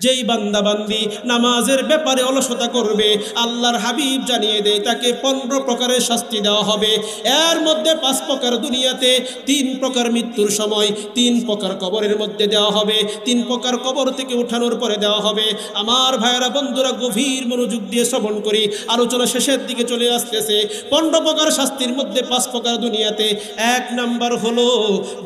যেই বান্দা বান্দি নামাজের ব্যাপারে অলসতা করবে, আল্লাহর হাবিব জানিয়ে দেয় তাকে 15 প্রকারের শাস্তি দেওয়া হবে। এর মধ্যে 5 প্রকার দুনিয়াতে, 3 প্রকার মৃত্যুর সময়, 3 প্রকার কবরের মধ্যে দেওয়া হবে, 3 প্রকার কবর থেকে উঠানোর পরে দেওয়া হবে। আমার ভাইয়েরা বন্ধুরা গভীর মনোযোগ দিয়ে শ্রবণ করি, আলোচনা শেষের দিকে চলে আসতেছে। 15 প্রকার শাস্তির মধ্যে 5 প্রকার দুনিয়াতে। 1 নাম্বার হলো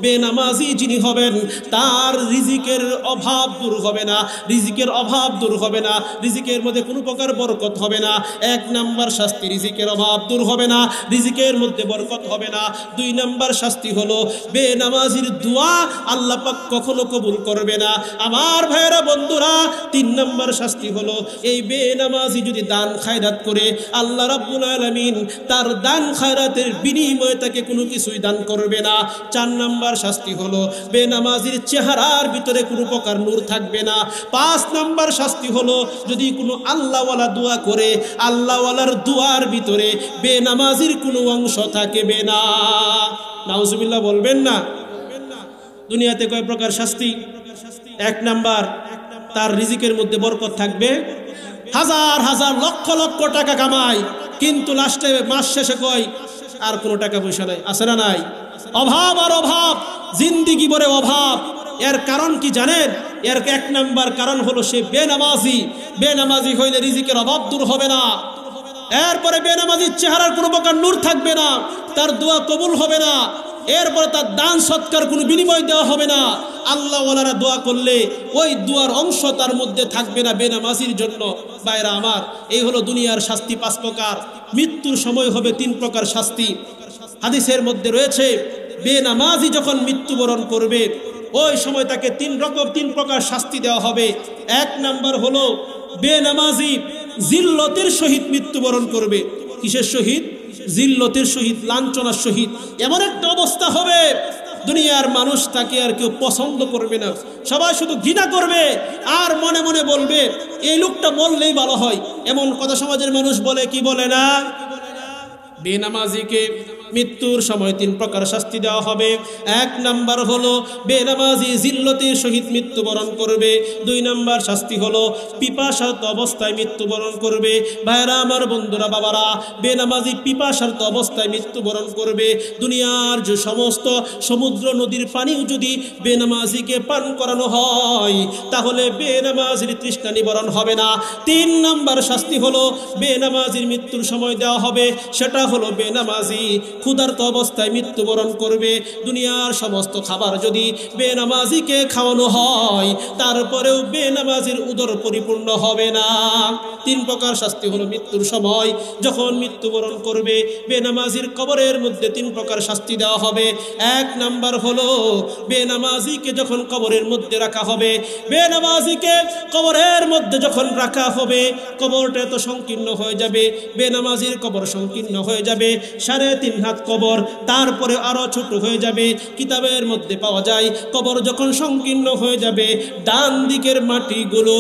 বেনামাজি যিনি হবেন তার রিজিকের অভাব দূর হবে না, রিজিকের অভাব দূর হবে না, রিজিকের মধ্যে কোনো প্রকার বরকত হবে না। 1 নাম্বার শাস্তি, রিজিকের অভাব দূর হবে না, রিজিকের মধ্যে বরকত হবে না। 2 নাম্বার শাস্তি হলো বেনামাজির দোয়া আল্লাহ পাক কখনো কবুল করবে না। আমার ভাইয়েরা বন্ধুরা 3 নাম্বার শাস্তি হলো এই বেনামাজি যদি দান খায়রাত করে, আল্লাহ রাব্বুল আলামিন তার দান খায়রাতের বিনিময়ে তাকে কোনো কিছুই দান করবে না। 4 নাম্বার শাস্তি হলো বেনামাজির চেহারার ভিতরে কোনো প্রকার নূর থাকবে না। 5 নাম্বার শাস্তি হলো যদি কোনো আল্লাহওয়ালা দোয়া করে, আল্লাহওয়ালার দোয়ার ভিতরে বেনামাজির কোনো অংশ থাকবে না। নাউজুবিল্লাহ বলবেন না। দুনিয়াতে কয় প্রকার শাস্তি? 1 নাম্বার, তার রিজিকের মধ্যে বরকত থাকবে, হাজার হাজার লক্ষ লক্ষ টাকা কামায়, কিন্তু লাস্টে মাস শেষে কয় আর কোনো টাকা পয়সা নাই, আছে না নাই? অভাব আর অভাব, জিন্দিগি ভরে অভাব। এর কারণ কি জানেন? এর 1 নাম্বার কারণ হলো সে বেনামাজি। বেনামাজি হইলে রিজিকের অভাব দূর হবে না। এরপরে বেনামাজির চেহারার কোনো প্রকার নূর থাকবে না, তার দোয়া কবুল হবে না। এরপরে তার দান সৎকার কোনো বিনিময় দেওয়া হবে না। আল্লাহওয়ালারা দোয়া করলে ওই দোয়ার অংশ তার মধ্যে থাকবে না বেনামাজির জন্য। ভাইরা আমার, এই হলো দুনিয়ার শাস্তি 5 প্রকার। মৃত্যুর সময় হবে 3 প্রকার শাস্তি। হাদিসের মধ্যে রয়েছে বেনামাজি যখন মৃত্যুবরণ করবে ওই সময় তাকে 3 প্রকার শাস্তি দেওয়া হবে। 1 নাম্বার হলো বেনামাজি জিল্লতের সহিত মৃত্যুবরণ করবে। কিসের সহিত? জিল্লতের সহিত, লাঞ্ছনার সহিত। এমন একটা অবস্থা হবে দুনিয়ার মানুষ তাকে আর কেউ পছন্দ করবে না, সবাই শুধু ঘৃণা করবে আর মনে মনে বলবে এই লোকটা বললেই ভালো হয়। এমন কথা সমাজের মানুষ বলে কি বলে না? বেনামাজিকে মৃত্যুর সময় 3 প্রকার শাস্তি দেওয়া হবে। 1 নাম্বার হলো বেনামাজি জিল্লতের সহিত মৃত্যুবরণ করবে। 2 নাম্বার শাস্তি হলো পিপাসার্ত অবস্থায় মৃত্যুবরণ করবে। ভাইরা আমার, বন্ধুরা, বাবারা, বেনামাজি পিপাসার্ত অবস্থায় মৃত্যুবরণ করবে। দুনিয়ার যে সমস্ত সমুদ্র নদীর পানিও যদি বেনামাজিকে পান করানো হয় তাহলে বেনামাজির তৃষ্ণা নিবারণ হবে না। 3 নাম্বার শাস্তি হলো বেনামাজির মৃত্যুর সময় দেওয়া হবে, সেটা হলো বেনামাজি ক্ষুধার্ত অবস্থায় মৃত্যুবরণ করবে। দুনিয়ার সমস্ত খাবার যদি বেনামাজিকে খাওয়ানো হয় তারপরেও বেনামাজির উদর পরিপূর্ণ হবে না। 3 প্রকার শাস্তি হলো মৃত্যুর সময় যখন মৃত্যুবরণ করবে। বেনামাজির কবরের মধ্যে 3 প্রকার শাস্তি দেওয়া হবে। 1 নাম্বার হলো বেনামাজিকে যখন কবরের মধ্যে রাখা হবে, বেনামাজিকে কবরের মধ্যে যখন রাখা হবে কবরটা এত সংকীর্ণ হয়ে যাবে, বেনামাজির কবর সংকীর্ণ হয়ে যাবে, 3.5 হাত কবর, তারপরে আরো ছোট হয়ে যাবে। কিতাবের মধ্যে পাওয়া যায় কবর যখন সংকীর্ণ হয়ে যাবে ডান দিকের মাটিগুলো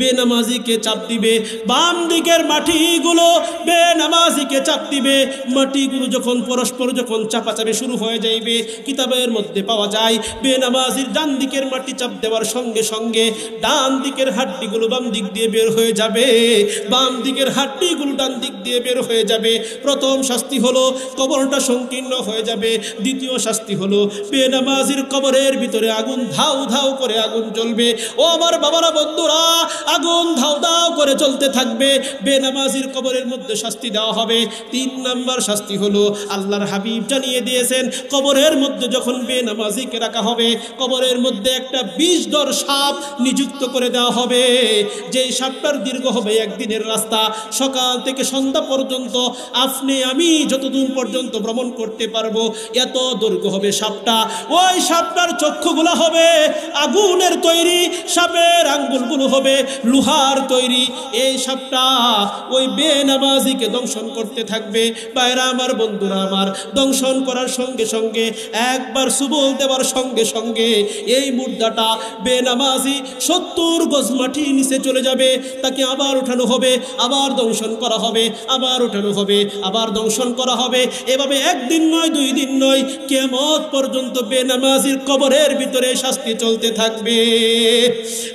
বেনামাজিকে চাপ দিবে, বাম দিকের মাটিগুলো বেনামাজিকে চাপ দিবে। মাটিগুলো যখন পরস্পর যখন চাপাচাপি শুরু হয়ে যাইবে, কিতাবের মধ্যে পাওয়া যায় বেনামাজির ডান দিকের মাটি চাপ দেওয়ার সঙ্গে সঙ্গে ডান দিকের হাড্ডিগুলো বাম দিক দিয়ে বের হয়ে যাবে, বাম দিকের হাড্ডিগুলো ডান দিক দিয়ে বের হয়ে যাবে। প্রথম শাস্তি হলো কবরটা সংকীর্ণ হয়ে যাবে। দ্বিতীয় শাস্তি হলো বেনামাজির কবরের ভিতরে আগুন ধাউ ধাউ করে আগুন জ্বলবে। ও আমার বাবারা, বন্ধুরা, আগুন ধাউ ধাউ করে জ্বলতে থাকবে। বেনামাজির কবরের মধ্যে শাস্তি দেওয়া হবে। 3 নাম্বার শাস্তি হলো আল্লাহর হাবিব জানিয়ে দিয়েছেন কবরের মধ্যে যখন বেনামাজিকে রাখা হবে কবরের মধ্যে একটা বিষধর সাপ নিযুক্ত করে দেওয়া হবে। যেই সাপটার দীর্ঘ হবে 1 দিনের রাস্তা, সকাল থেকে সন্ধ্যা পর্যন্ত আপনি আমি যতদূর পর্যন্ত ভ্রমণ করতে পারবো এত দৈর্ঘ্য হবে সাপটা। ওই সাপটার চক্ষুগুলো হবে আগুনের তৈরি, সাপের আঙ্গুলগুলো হবে লোহার তৈরি, এই সাপটা ওই বেনামাজিকে দংশন করতে থাকবে। ভাইরা আমার, বন্ধুরা আমার, দংশন করার সঙ্গে সঙ্গে একবার সুবল দেওয়ার সঙ্গে সঙ্গে এই মুর্দাটা বেনামাজি 70 গজ মাটি নিচে চলে যাবে। তাকে আবার উঠানো হবে, আবার দংশন করা হবে, আবার উঠানো হবে, আবার দংশন করা হবে। এভাবে একদিন নয়, 2 দিন নয়, কিয়ামত পর্যন্ত বেনামাজির কবরের ভিতরে শাস্তি চলতে থাকবে।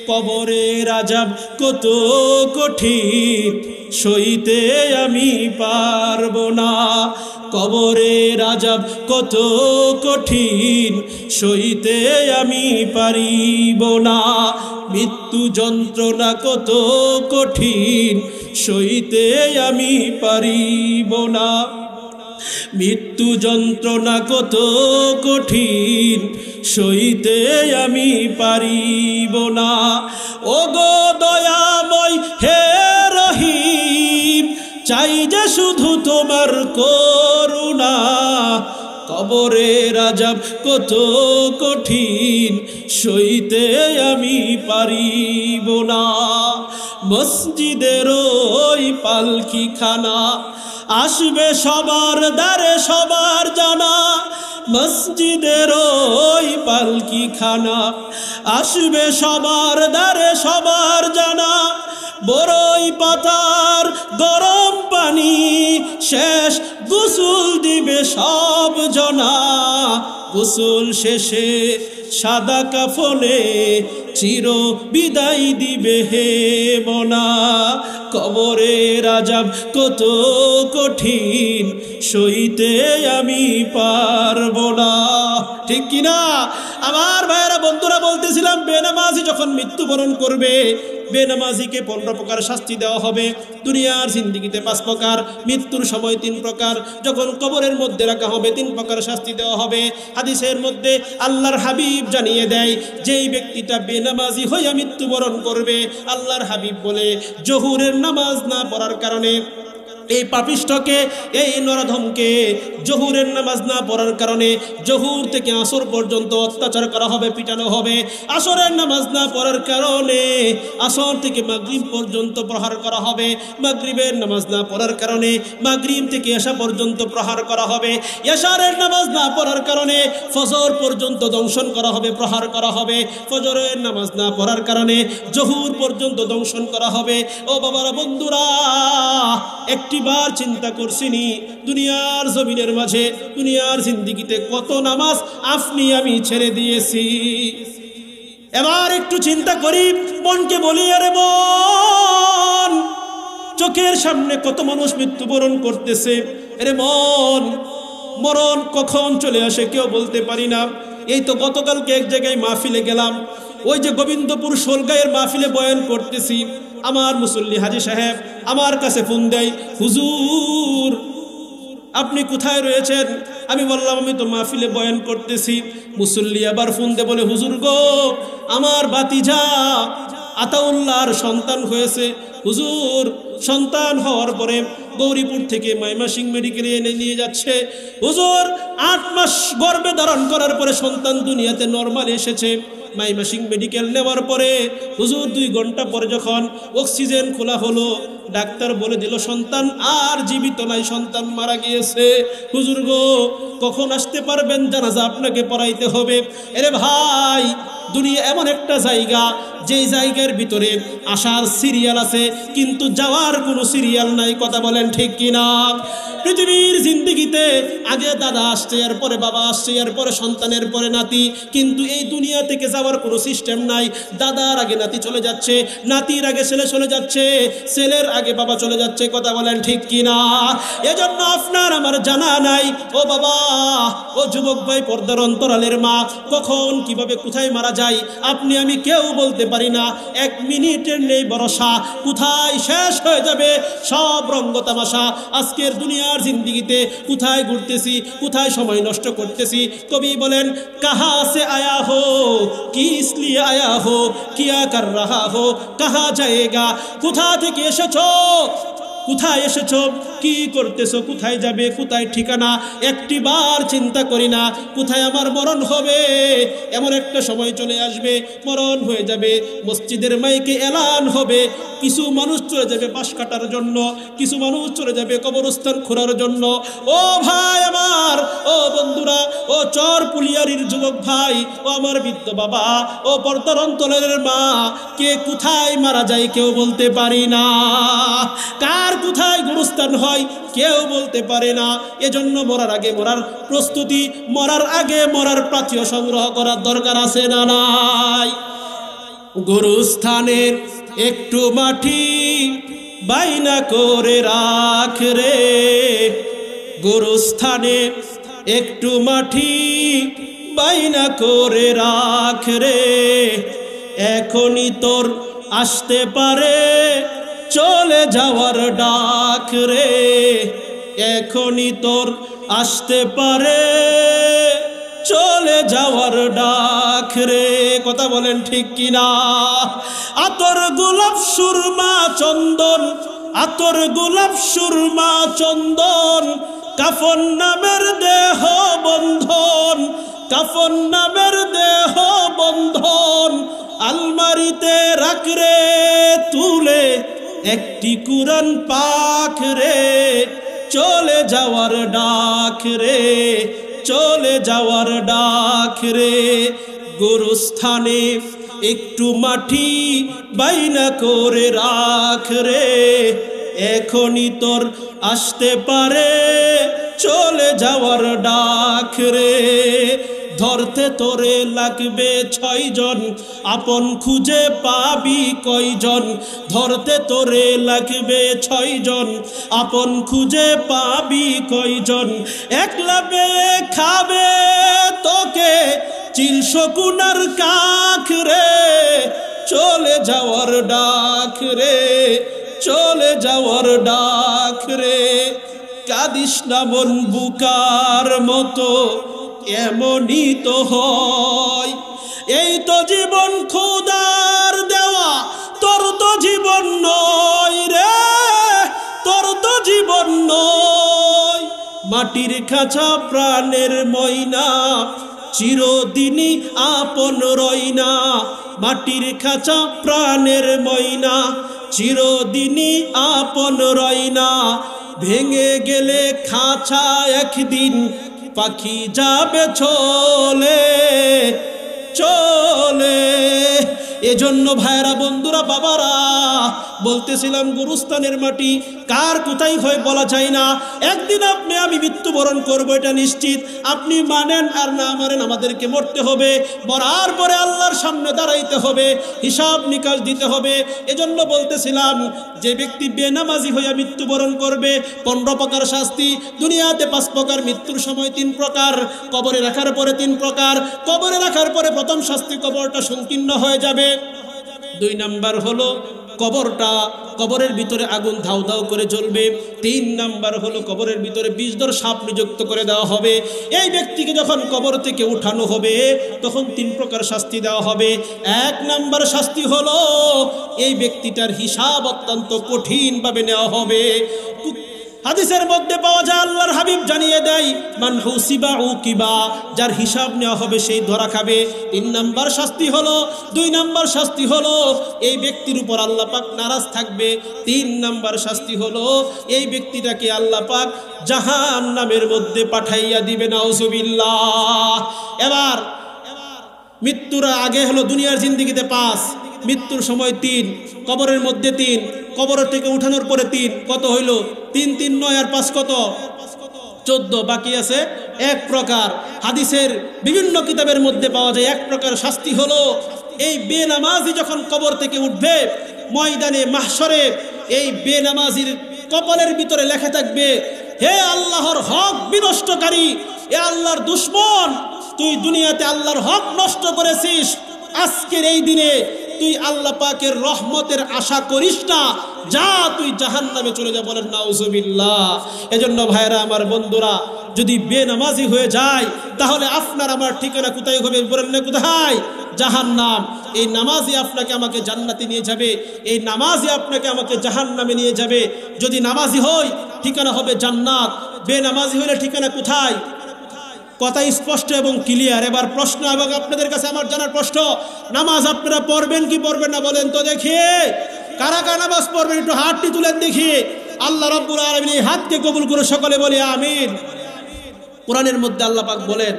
কবরের আযাব কত কঠিন সইতে আমি পারবো না। কবরের আযাব কত কঠিন সইতে আমি পারিব না। মৃত্যু যন্ত্রণা কত কঠিন সইতে আমি পারিব না। মৃত্যু যন্ত্রণা কত কঠিন সইতে আমি পারিব না। ওগো দয়াময় হে রহিম, চাই যে শুধু তোমার করুণা। কবরের আযাব কত কঠিন সইতে আমি পারিব না। মসজিদের ওই পালকি খানা আসবে সবার দ্বারে সবার জানা। মসজিদের ওই পালকি খানা আসবে সবার দ্বারে সবার জানা। বড়ই পাতার গরম পানি শেষ গোসল দিবে সব জনা। গোসল শেষে সাদা কাফনে চির বিদায় দিবে হে মনা। কবরের আযাব কত কঠিন সইতে আমি পারবো না। ঠিক কিনা আমার ভাইয়েরা, বন্ধুরা? বলতেছিলাম বেনামাজি যখন মৃত্যুবরণ করবে, বেনামাজিকে 15 প্রকার শাস্তি দেওয়া হবে। দুনিয়ার জিন্দেগিতে 5 প্রকার, মৃত্যুর সময় 3 প্রকার, যখন কবরের মধ্যে রাখা হবে 3 প্রকার শাস্তি দেওয়া হবে। হাদিসের মধ্যে আল্লাহর হাবিব জানিয়ে দেয়, যেই ব্যক্তিটা বেনামাজি হইয়া মৃত্যুবরণ করবে, আল্লাহর হাবিব বলে জোহরের নামাজ না পড়ার কারণে এই পাপিষ্ঠকে, এই নরধমকে জোহরের নামাজ না পড়ার কারণে জোহর থেকে আসর পর্যন্ত অত্যাচার করা হবে, পিটানো হবে। আসরের নামাজ না পড়ার কারণে আসর থেকে মাগরিব পর্যন্ত প্রহার করা হবে। মাগরিবের নামাজ না পড়ার কারণে মাগরিব থেকে এশা পর্যন্ত প্রহার করা হবে। এশারের নামাজ না পড়ার কারণে ফজর পর্যন্ত দংশন করা হবে, প্রহার করা হবে। ফজরের নামাজ না পড়ার কারণে জোহর পর্যন্ত দংশন করা হবে। ও বাবারা, বন্ধুরা, একটিবার চিন্তা করছিনি দুনিয়ার জমিনের মাঝে, দুনিয়ার জিন্দেগিতে কত নামাজ আপনি আমি ছেড়ে দিয়েছি? এবার একটু চিন্তা করি, মনকে বলি, আরে মন, চোখের সামনে কত মানুষ মৃত্যুবরণ করতেছে। আরে মন, মরণ কখন চলে আসে কেউ বলতে পারি না। এই তো গতকালকে এক জায়গায় মাহফিলে গেলাম, ওই যে গোবিন্দপুর শোলগাঁয়ের মাহফিলে বয়ান করতেছি। আমার মুসল্লি হাজী সাহেব আমার কাছে ফোন দেয়, হুজুর আপনি কোথায় রয়েছেন? আমি বললাম আমি তো মাহফিলে বয়ান করতেছি। মুসল্লি আবার ফোন দিয়ে বলে, হুজুর গো, আমার ভাতিজা আতাউল্লাহর সন্তান হয়েছে। হুজুর, সন্তান হওয়ার পরে গৌরীপুর থেকে ময়মনসিংহ মেডিকেলে এনে নিয়ে যাচ্ছে। হুজুর, 8 মাস গর্ভে ধারণ করার পরে সন্তান দুনিয়াতে নরমাল এসেছে। ময়মনসিংহ মেডিকেল নেওয়ার পরে হুজুর 2 ঘন্টা পরে যখন অক্সিজেন খোলা হলো, ডাক্তার বলে দিল সন্তান আর জীবিত নাই, সন্তান মারা গিয়েছে। হুজুর গো, কখন আসতে পারবেন? জানাজা আপনাকে পড়াইতে হবে। আরে ভাই, দুনিয়া এমন একটা জায়গা, যেই জায়গার ভিতরে আসার সিরিয়াল আছে কিন্তু যাওয়ার কোনো সিরিয়াল নাই। কথা বলেন ঠিক কিনা? পৃথিবীর জিন্দেগিতে আগে দাদা আসছে, এরপরে বাবা আসছে, এরপরে সন্তানের পরে নাতি, কিন্তু এই দুনিয়া থেকে যাওয়ার কোনো সিস্টেম নাই। দাদার আগে নাতি চলে যাচ্ছে, নাতির আগে ছেলে চলে যাচ্ছে, ছেলের আগে বাবা চলে যাচ্ছে। কথা বলেন ঠিক কিনা? এজন্য আপনার আমার জানা নাই। ও বাবা, ও যুবক ভাই, পর্দার অন্তরালের মা, কখন কিভাবে কোথায় মারা যায় আপনি আমি কেউ বলতে পারি না। 1 মিনিটের নেই ভরসা, কোথায় শেষ হয়ে যাবে সব রঙ্গ তামাশা। আজকের দুনিয়ার জিন্দেগিতে কোথায় ঘুরতেছি, কোথায় সময় নষ্ট করতেছি। কবি বলেন, কাহা সে আয়া হো, কিস লিয়ে আয়া হো, কিয়া কর রাহা হো, কাহা যায়েগা। কোথা থেকে এসেছো, কোথায় এসেছো, কি করতেছো, কোথায় যাবে, কোথায় ঠিকানা একটিবার চিন্তা করি না। কোথায় আমার মরণ হবে, এমন একটা সময় চলে আসবে, মরণ হয়ে যাবে, মসজিদের মাইকে এলান হবে, কিছু মানুষ চলে যাবে বাঁশ কাটার জন্য, কিছু মানুষ চলে যাবে কবরস্থান খোঁড়ার জন্য। ও ভাই আমার, ও বন্ধুরা, ও চর পুলিয়ারির যুবক ভাই, ও আমার বৃদ্ধ বাবা, ও পর্দার অন্তরের মা, কে কোথায় মারা যায় কেউ বলতে পারি না, কার কোথায় গুরুস্থান হয় কেউ বলতে পারে না। এজন্য মরার আগে মরার প্রস্তুতি, মরার আগে মরার প্রাথীয় সংগ্রহ করার দরকার আছে না নাই? গুরুস্থানের একটু মাটি বাইনা করে রাখ রে, গুরুস্থানে একটু মাটি বাইনা করে রাখ রে, এখনই তোর আসতে পারে চলে যাওয়ার ডাক রে, এখনই তোর আসতে পারে চলে যাওয়ার ডাক রে। কথা বলেন ঠিক কিনা? আতর গোলাপ সুরমা চন্দন, আতর গোলাপ সুরমা চন্দন, কাফন নামের দেহ বন্ধন, কাফন নামের দেহ বন্ধন, আলমারিতে রাখ রে তুলে একটি কুরআন পাক রে, চলে যাওয়ার ডাক রে, চলে যাওয়ার ডাক রে। গুরুস্থানে একটু মাটি বাইনা করে রাখ রে, এখনই তোর আসতে পারে চলে যাওয়ার ডাক রে। ধরতে তোরে লাগবে 6 জন, আপন খুঁজে পাবি কয়জন, ধরতে তোরে লাগবে 6 জন, আপন খুঁজে পাবি কয়জন, একলা পেয়ে খাবে তোকে চিল শকুনার কাখ রে, চলে যাওয়ার ডাক রে, চলে যাওয়ার ডাক রে। কাদিস না মন বুকার মতো এমনই তো হয়, এই তো জীবন খোদার দেওয়া, তোর তো জীবন নয় রে, তোর তো জীবন নয়। মাটির খাঁচা প্রাণের ময়না, চিরদিনই আপন রয়না, মাটির খাঁচা প্রাণের ময়না, চিরদিনই আপন রয়না, ভেঙে গেলে খাঁচা একদিন পাখি যাবে চলে চলে। এজন্য ভাইরা, বন্ধুরা, বাবারা, বলতেছিলাম গুরুস্থানের মাটি কার কোথায় হয় বলা যায় না। একদিন আপনি আমি মৃত্যুবরণ করবো, এটা নিশ্চিত। আপনি মানেন আর না মানেন, আমাদেরকে মরতে হবে, মরার পরে আল্লাহর সামনে দাঁড়াইতে হবে, হিসাব নিকাশ দিতে হবে। এজন্য বলতেছিলাম, যে ব্যক্তি বেনামাজি হইয়া মৃত্যুবরণ করবে 15 প্রকার শাস্তি, দুনিয়াতে 5 প্রকার, মৃত্যুর সময় 3 প্রকার, কবরে রাখার পরে 3 প্রকার। কবরে রাখার পরে প্রথম শাস্তি, কবরটা সংকীর্ণ হয়ে যাবে। 2 নাম্বার হলো কবরটা, কবরের ভিতরে আগুন ধাউ ধাউ করে জ্বলবে। 3 নাম্বার হলো কবরের ভিতরে বিষধর সাপ নিযুক্ত করে দেওয়া হবে। এই ব্যক্তিকে যখন কবর থেকে উঠানো হবে তখন 3 প্রকার শাস্তি দেওয়া হবে। 1 নাম্বার শাস্তি হলো এই ব্যক্তিটার হিসাব অত্যন্ত কঠিনভাবে নেওয়া হবে। হাদিসের মধ্যে পাওয়া যায়, আল্লাহর হাবিব জানিয়ে দেয়, মান হুসিবা উকিবা, যার হিসাব নেওয়া হবে সেই ধরা খাবে। 3 নাম্বার শাস্তি হলো, 2 নাম্বার শাস্তি হলো এই ব্যক্তির উপর আল্লাহ পাক নারাজ থাকবে। 3 নাম্বার শাস্তি হলো এই ব্যক্তিটাকে আল্লাহ পাক জাহান্নামের মধ্যে পাঠাইয়া দিবে, নাউজুবিল্লাহ। এবার মৃত্যুর আগে হলো দুনিয়ার জিন্দেগিতে 5, মৃত্যুর সময় 3, কবরের মধ্যে 3, কবরের থেকে উঠানোর পরে 3, কত হইল? 3 3 9 আর 5 কত? 14। বাকি আছে 1 প্রকার। হাদিসের বিভিন্ন কিতাবের মধ্যে পাওয়া যায় 1 প্রকার শাস্তি হলো এই বেনামাজি যখন কবর থেকে উঠবে, ময়দানে মাহশরে এই বেনামাজির কপালের ভিতরে লেখা থাকবে, হে আল্লাহর হক বিনষ্টকারী, এ আল্লাহর দুশমন, তুই দুনিয়াতে আল্লাহর হক নষ্ট করেছিস, আজকের এই দিনে তুই আল্লাহ পাকের রহমতের আশা করিস না, যা তুই জাহান্নামে চলে যা। বলেন নাউজুবিল্লাহ। এজন্য ভাইরা আমার, বন্ধুরা, যদি বেনামাজি হয়ে যায় তাহলে আপনার আমার ঠিকানা কোথায় হবে? বলেন না কোথায়? জাহান্নাম। এই নামাজই আপনাকে আমাকে জান্নাতে নিয়ে যাবে, এই নামাজই আপনাকে আমাকে জাহান্নামে নিয়ে যাবে। যদি নামাজি হই ঠিকানা হবে জান্নাত, বেনামাজি হলে ঠিকানা কোথায়? কথা স্পষ্ট এবং ক্লিয়ার। এবার প্রশ্ন এবং আপনাদের কাছে আমার জানার প্রশ্ন, নামাজ আপনারা পড়বেন কি পড়বেন না বলেন তো দেখি। কারা কারা নামাজ পড়বেন একটু হাতটি তুলেন দেখি। আল্লাহ রাব্বুল আলামিন এই হাতকে কবুল করে সকলে বলি আমিন। কোরআনের মধ্যে আল্লাহ পাক বলেন,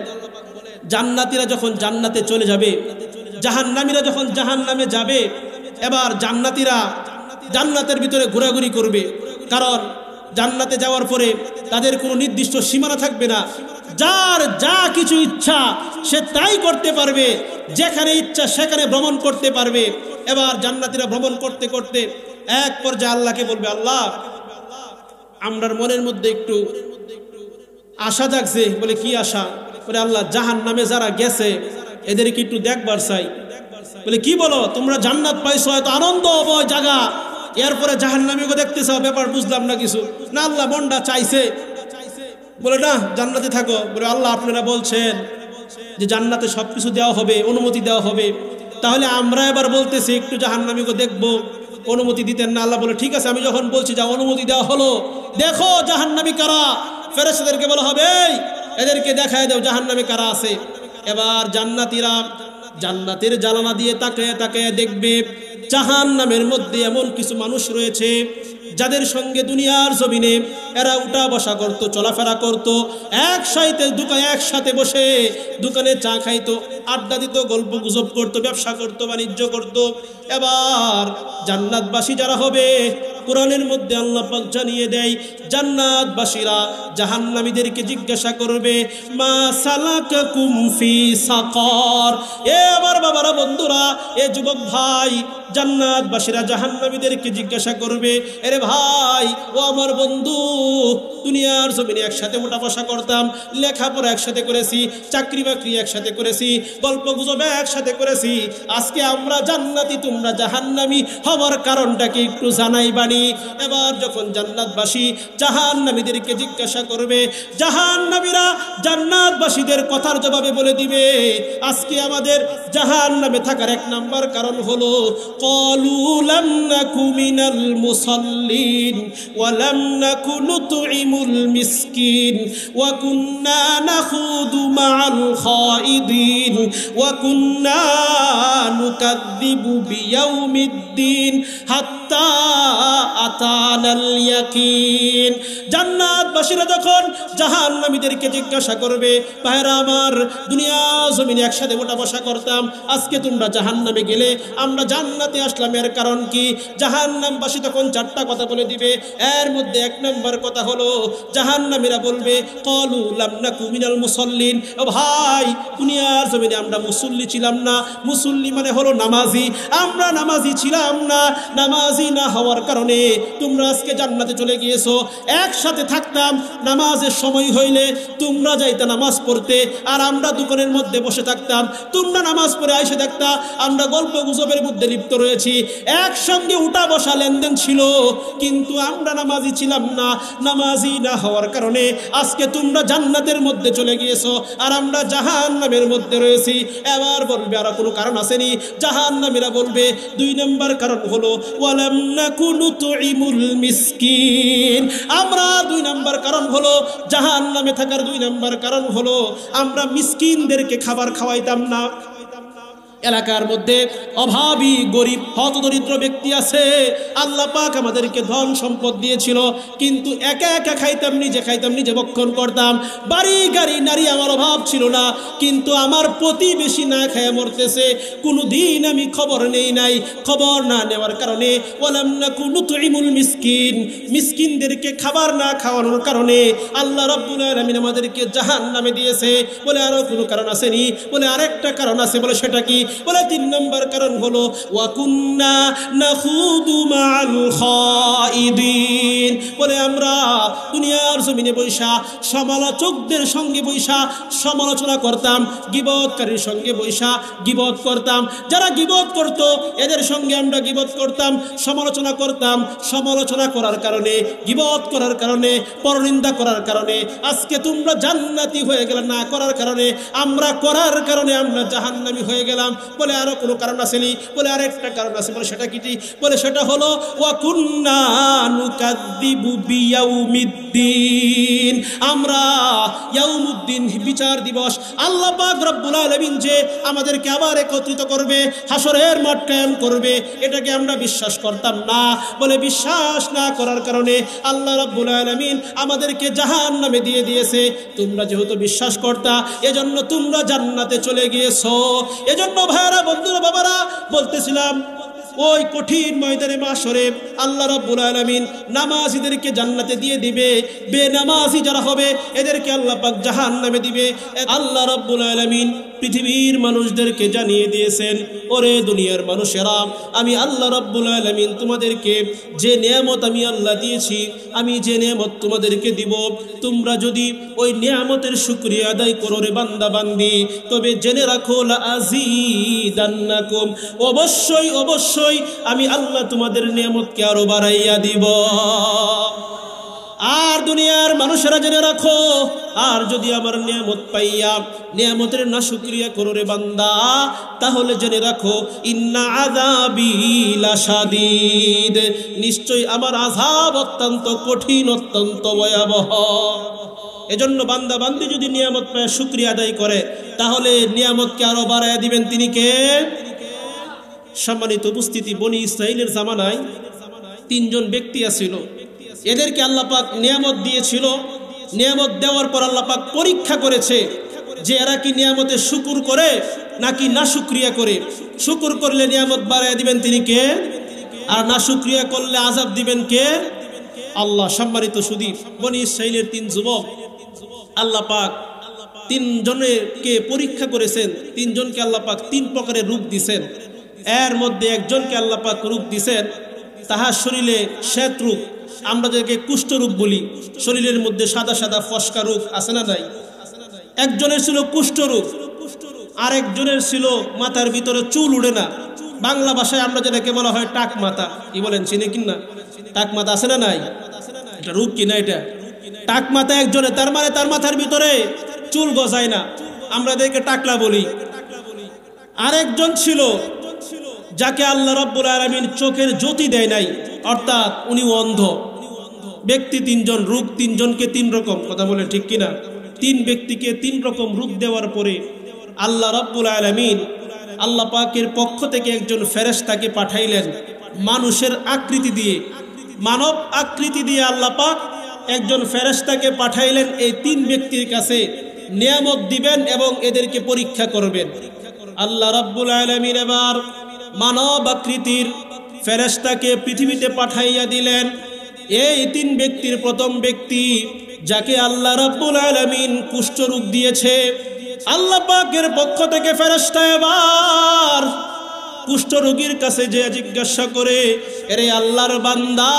জান্নাতীরা যখন জান্নাতে চলে যাবে, জাহান্নামীরা যখন জাহান্নামে যাবে, এবার জান্নাতীরা জান্নাতের ভিতরে ঘোরাঘুরি করবে। কারণ জান্নাতে যাওয়ার পরে তাদের কোনো নির্দিষ্ট সীমানা থাকবে না, যার যা কিছু ইচ্ছা সে তাই করতে পারবে, যেখানে ইচ্ছা সেখানে ভ্রমণ করতে পারবে। এবার জান্নাতীরা ভ্রমণ করতে করতে এক পর্যায়ে আল্লাহকে বলবে, আল্লাহ আমরার মনের মধ্যে একটু আশা জাগছে। বলে কি আশা? বলে আল্লাহ জাহান্নামে যারা গেছে এদেরকে একটু দেখবার চাই। বলে কি বলো, তোমরা জান্নাত পাইছো, হয়তো আনন্দ অবয় জায়গা, এরপরে জাহান্নামীকে দেখতে চাও, ব্যাপার বুঝলাম না কিছু। না আল্লাহ মনটা চাইছে। বলে না জান্নাতে থাকো। বলে আল্লাহ আপনারা বলছেন যে জান্নাতে সবকিছু দেওয়া হবে, অনুমতি দেওয়া হবে, তাহলে আমরা এবার বলতেছি একটু জাহান্নামীকে দেখবো, অনুমতি দিতেন না? আল্লাহ বলে ঠিক আছে, আমি যখন বলছি যা অনুমতি দেওয়া হলো, দেখো জাহান্নামী কারা। ফেরেশতাদেরকে বলা হবে এদেরকে দেখায় দাও জাহান্নামে কারা আছে। এবার জান্নাতীরা জান্নাতের জানালা দিয়ে তাকায় তাকায় দেখবে জাহান্নামের মধ্যে এমন কিছু মানুষ রয়েছে যাদের সঙ্গে দুনিয়ার জমিনে এরা উঠা বসা করত, চলাফেরা করত, একসাথে বসে দোকানে চা খাইতো, আড্ডা দিত, গল্প গুজব করতো, ব্যবসা করতো, বাণিজ্য করত। এবার জান্নাতবাসী যারা হবে, কোরআনের মধ্যে আল্লাহ পাক জানিয়ে দেয় জান্নাতবাসীরা জাহান্নামীদেরকে জিজ্ঞাসা করবে, মা সালাকাকুম ফি সাকার। এ আমার বাবারা, বন্ধুরা, এ যুবক ভাই, জান্নাতবাসীরা জাহান্নামীদেরকে জিজ্ঞাসা করবে, আরে ভাই ও আমার বন্ধু, দুনিয়ার জমিনে একসাথে ওঠা বসা করতাম, লেখাপড়া একসাথে করেছি, চাকরি বাকরি একসাথে করেছি, গল্প গুজব একসাথে করেছি, আজকে আমরা জান্নাতি তোমরা জাহান্নামী হওয়ার কারণটা কি একটু জানাইবানি? এবার যখন জান্নাতবাসী জাহান্নামীদেরকে জিজ্ঞাসা করবে, জাহান্নামীরা জান্নাতবাসীদের কথার জবাবে বলে দিবে, আজকে আমাদের জাহান্নামে থাকার এক নাম্বার কারণ হলো ক্বালু লাম নাকু মিনাল মুসাল্লিন ওয়া লাম নাকু নুতঈমুল মিসকিন ওয়া কুন্না নাখুদু মাআল খাইদিন ওয়া কুন্না নুকাযযিবু বিয়াউমিদ্দিন হাত্তা আতানাল ইয়াকিন। জান্নাতবাসীরা যখন জাহান্নামীদেরকে জিজ্ঞাসা করবে, ভাইরা আমার, দুনিয়া জমিনে একসাথে ওঠা বসা করতাম, আজকে তোমরা জাহান্নামে গেলে, আমরা জান্নাতে আসলাম, এর কারণ কি? জাহান্নামবাসী তখন চারটা কথা বলে দিবে। এর মধ্যে এক নম্বর কথা হলো, জাহান্নামীরা বলবে ক্বালু লাম নাকু মিনাল মুসাল্লিন, ও ভাই দুনিয়ার জমিনে আমরা মুসল্লি ছিলাম না। মুসল্লি মানে হলো নামাজি, আমরা নামাজি ছিলাম না। নামাজি না হওয়ার কারণে তোমরা আজকে জান্নাতে চলে গিয়েছো। একসাথে থাকতাম, নামাজের সময় হইলে তোমরা যাইতা নামাজ পড়তে, আর আমরা দোকানের মধ্যে বসে থাকতাম, তোমরা নামাজ পড়ে আইসে দেখতা আমরা গল্প গুজবের মধ্যে লিপ্ত রয়েছি, একসঙ্গে উঠা বসা লেনদেন ছিল, কিন্তু আমরা নামাজি ছিলাম না। নামাজি না হওয়ার কারণে আজকে তোমরা জান্নাতের মধ্যে চলে গিয়েছো, আর আমরা জাহান্নামের মধ্যে রয়েছি। এবার বলবে আর কোনো কারণ আসেনি? জাহান্নামীরা বলবে দুই নম্বর কারণ হলো ওয়ালাম নাকু নুতঈমুল মিসকিন, আমরা দুই নম্বর কারণ হলো জাহান্নামে থাকার দুই নম্বর কারণ হলো আমরা মিসকিনদেরকে খাবার খাওয়াইতাম না। এলাকার মধ্যে অভাবী, গরিব, হতদরিদ্র ব্যক্তি আছে, আল্লাহ পাক আমাদেরকে ধন সম্পদ দিয়েছিল, কিন্তু একা একা খাইতাম, নিজে ভক্ষণ করতাম। বাড়ি গাড়ি নারী আমার অভাব ছিল না, কিন্তু আমার প্রতিবেশী না খায় মরতেছে, কোনো দিন আমি খবর নেই নাই। খবর না নেওয়ার কারণে ওয়ালাম নাকু নুতঈমুল মিসকিন, মিসকিনদেরকে খাবার না খাওয়ানোর কারণে আল্লাহ রাব্বুল আলামিন আমাদেরকে জাহান্নামে দিয়েছে। বলে আরো কোনো কারণ আসেনি? বলে আরেকটা কারণ আছে। বলে সেটা কি? বলে তিন নম্বর কারণ হলো ওয়া কুন্না নাখুদু মাআল খাইদিন, বলে আমরা দুনিয়ার জমিনে বৈশা সমালোচকদের সঙ্গে বৈশা সমালোচনা করতাম, গীবতকারীর সঙ্গে বৈশা গীবত করতাম। যারা গীবত করত এদের সঙ্গে আমরা গীবত করতাম, সমালোচনা করতাম। সমালোচনা করার কারণে, গীবত করার কারণে, পরনিন্দা করার কারণে আজকে তোমরা জান্নাতি হয়ে গেলে, না করার কারণে, আমরা করার কারণে আমরা জাহান্নামী হয়ে গেলাম। বলে আরো কোনো কারণ আসেনি, বলে আরেকটা কারণ আছে। বলে সেটা কি? বলে সেটা হলো ওয়া কুন্না নুকাদ্দিবু বিয়াউমিদ্দিন, আমরা ইয়াউমুদ্দিন বিচার দিবস, আল্লাহ পাক রব্বুল আলামিন যে আমাদেরকে আবার একত্রিত করবে, হাসরের মাঠ কায়েম করবে, এটাকে আমরা বিশ্বাস করতাম না। বলে বিশ্বাস না করার কারণে আল্লাহ রব্বুল আলামিন আমাদেরকে জাহান্নামে দিয়ে দিয়েছে। তোমরা যেহেতু বিশ্বাস করতা, এজন্য তোমরা জান্নাতে চলে গিয়েছো। এজন্য ভাইরা, বন্ধুরা, বাবারা, বলতেছিলাম ওই কঠিন ময়দানে মাশরে আল্লাহ রাব্বুল আলামিন নামাজীদেরকে জান্নাতে দিয়ে দিবে, বেনামাজি যারা হবে এদেরকে আল্লাহ পাক জাহান্নামে দিবে। আল্লাহ রাব্বুল আলামিন পৃথিবীর মানুষদেরকে জানিয়ে দিয়েছেন, ওরে দুনিয়ার মানুষেরা, আমি আল্লাহ রাব্বুল আলামিন তোমাদেরকে যে নিয়ামত আমি আল্লাহ দিয়েছি, আমি যে নিয়ামত তোমাদেরকে দিব, তোমরা যদি ওই নিয়ামতের শুকরিয়া আদায় করো রে বান্দা বান্দি, তবে জেনে রাখো লা আযীদান্নাকুম, অবশ্যই অবশ্যই আমি আল্লাহ তোমাদের নিয়ামতকে আরো বাড়াইয়া দিব। আর দুনিয়ার মানুষেরা জেনে রাখো, আর যদি আমার নিয়ামত পাইয়া নিয়ামতের না শুকরিয়া করো রে বান্দা, তাহলে জেনে রাখো ইন্না আযাবি লাশাদীদ, নিশ্চয়ই আমার আযাব অত্যন্ত কঠিন, অত্যন্ত ভয়াবহ। এজন্য বান্দা বান্দি যদি নিয়ামত পায় শুকরিয়া আদায় করে, তাহলে নিয়ামতকে আরো বাড়াইয়া দিবেন তিনি কে? সম্মানিত উপস্থিতি, বনি ইসরাইলের জামানায় তিনজন ব্যক্তি আছিল, এদেরকে আল্লাহ পাক নিয়ামত দিয়েছিল। নিয়ামত দেওয়ার পর আল্লাহ পাক পরীক্ষা করেছে যে এরা কি নিয়ামতের শুকর করে নাকি না শুকরিয়া করে। শুকর করলে নিয়ামত বাড়াইয়া দিবেন তিনি কে? আর না শুকরিয়া করলে আযাব দিবেন কে? আল্লাহ। সম্মানিত সুধী, বনি ইসরাইলের তিন যুবক আল্লাহ পাক তিনজনকে পরীক্ষা করেছেন। তিনজনকে আল্লাহ পাক তিন প্রকারের রূপ দিয়েছেন। এর মধ্যে একজনকে আল্লাহ পাক রূপ দিয়েছেন, তাহার শরীরে শ্বেত রূপ, আমরা যাকে কুষ্ঠ রূপ বলি, শরীরের মধ্যে সাদা সাদা ফসকা রূপ আছে না নাই? একজনের ছিল কুষ্ঠ রূপ, আরেকজনের ছিল মাথার ভিতরে চুল উড়ে না, বাংলা ভাষায় আমরা যেটাকে বলা হয় টাক মাথা। কি বলেন, চিনে কিনা? টাক মাথা আছে না নাই? এটা রূপ কিনা? এটা টাক মাথা একজনের, তার মানে তার মাথার ভিতরে চুল গজায় না, আমরা এদেরকে টাকলা বলি। আরেকজন ছিল যাকে আল্লাহ রাব্বুল আলামিন চোখের জ্যোতি দেয় নাই, অর্থাৎ উনি অন্ধ। ব্যক্তি তিনজন, রূপ তিনজনকে তিন রকম। কথা বলে ঠিক কিনা? তিন ব্যক্তিকে তিন রকম রূপ দেওয়ার পরে আল্লাহ রাব্বুল আলামিন আল্লাহ পাকের পক্ষ থেকে একজন ফেরেশতাকে পাঠাইলেন মানুষের আকৃতি দিয়ে, মানব আকৃতি দিয়ে আল্লাহ পাক একজন ফেরেশতাকে পাঠাইলেন এই তিন ব্যক্তির কাছে নিয়ামত দিবেন এবং এদেরকে পরীক্ষা করবেন। আল্লাহ রাব্বুল আলামিন এবার মানব আকৃতির ফেরেশতাকে পৃথিবীতে পাঠাইয়া দিলেন। এই তিন ব্যক্তির প্রথম ব্যক্তি যাকে আল্লাহ রাব্বুল আলামিন কুষ্ঠরোগ দিয়েছে, আল্লাহ পাকের পক্ষ থেকে ফেরেশতা এবার কুষ্ঠরোগীর কাছে যে জিজ্ঞাসা করে, এরে আল্লাহর বান্দা,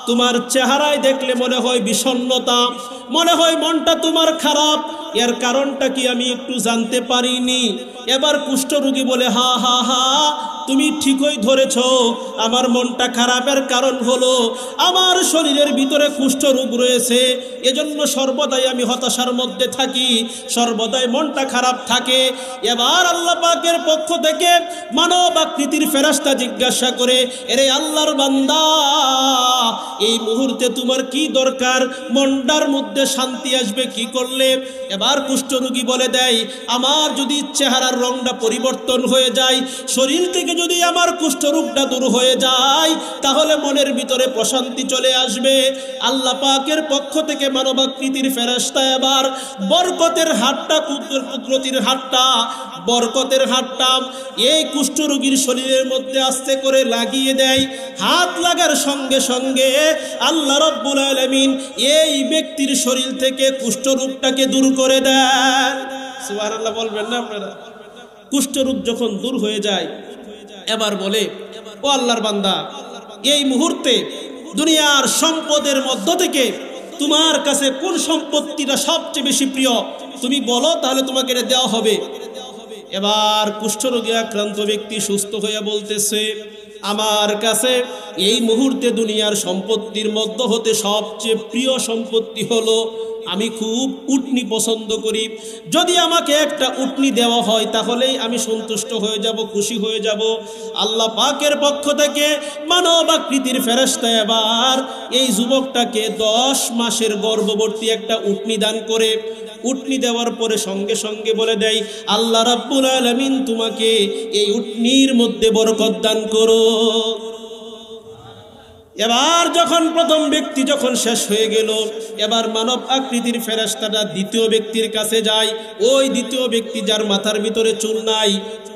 তোমার চেহারায় দেখলে মনে হয় বিষণ্ণতা, মনে হয় মনটা তোমার খারাপ, এর কারণটা কি আমি একটু জানতে পারিনি? এবার কুষ্ঠরোগী বলে, হা হা হা, তুমি ঠিকই ধরেছ, আমার মনটা খারাপের কারণ হলো আমার শরীরের ভিতরে কুষ্ঠরোগ রয়েছে, এজন্য সর্বদাই আমি হতাশার মধ্যে থাকি, সর্বদাই মনটা খারাপ থাকে। এবার আল্লাহ পাকের পক্ষ থেকে মানব আকৃতির ফেরেশতা জিজ্ঞাসা করে, এরে আল্লাহর বান্দা, এই মুহূর্তে তোমার কি দরকার? মনটার মধ্যে শান্তি আসবে কি করলে? এবার কুষ্ঠরোগী বলে দেয়, আমার যদি চেহারার রংটা পরিবর্তন হয়ে যায়, শরীর থেকে যদি আমার কুষ্ঠরোগটা দূর হয়ে যায়, তাহলে মনের ভিতরে প্রশান্তি চলে আসবে। আল্লাহ পাকের পক্ষ থেকে মানবাকৃতির ফেরেশতা এবার বরকতের হাতটা, কুদরতির হাতটা, বরকতের হাতটা এই কুষ্ঠরোগীর শরীরের মধ্যে আস্তে করে লাগিয়ে দেয়। হাত লাগার সঙ্গে সঙ্গে আল্লাহ রাব্বুল আলামিন এই ব্যক্তির শরীর থেকে কুষ্ঠরোগটাকে দূর করে দেন। সুবহানাল্লাহ বলবেন না আপনারা? কুষ্ঠরোগ যখন দূর হয়ে যায়, এবার বলে, ও আল্লাহর বান্দা, এই মুহূর্তে দুনিয়ার সম্পদের মধ্য থেকে তোমার কাছে কোন সম্পত্তিটা সবচেয়ে বেশি প্রিয়? তুমি বলো, তাহলে তোমাকে এটা দেওয়া হবে। এবার কুষ্ঠরোগে আক্রান্ত ব্যক্তি সুস্থ হয়ে বলতেছে, আমার কাছে এই মুহূর্তে দুনিয়ার সম্পত্তির মধ্যে হতে সবচেয়ে প্রিয় সম্পত্তি হলো আমি খুব উটনি পছন্দ করি। যদি আমাকে একটা উটনি দেওয়া হয় তাহলেই আমি সন্তুষ্ট হয়ে যাব, খুশি হয়ে যাব। আল্লাহ পাকের পক্ষ থেকে মানব আকৃতির ফেরেশতা এবার এই যুবকটাকে 10 মাসের গর্ভবতী একটা উটনি দান করে, উটনি দেওয়ার পরে সঙ্গে সঙ্গে বলে দেয়, আল্লাহ রাব্বুল আলামিন তোমাকে এই উটনির মধ্যে বরকত দান করো। এবার যখন প্রথম ব্যক্তি যখন শেষ হয়ে গেল, এবার মানব আকৃতির ফেরেশতাটা দ্বিতীয় ব্যক্তির কাছে যায়। ওই দ্বিতীয় ব্যক্তি যার মাথার ভিতরে চুল নাই,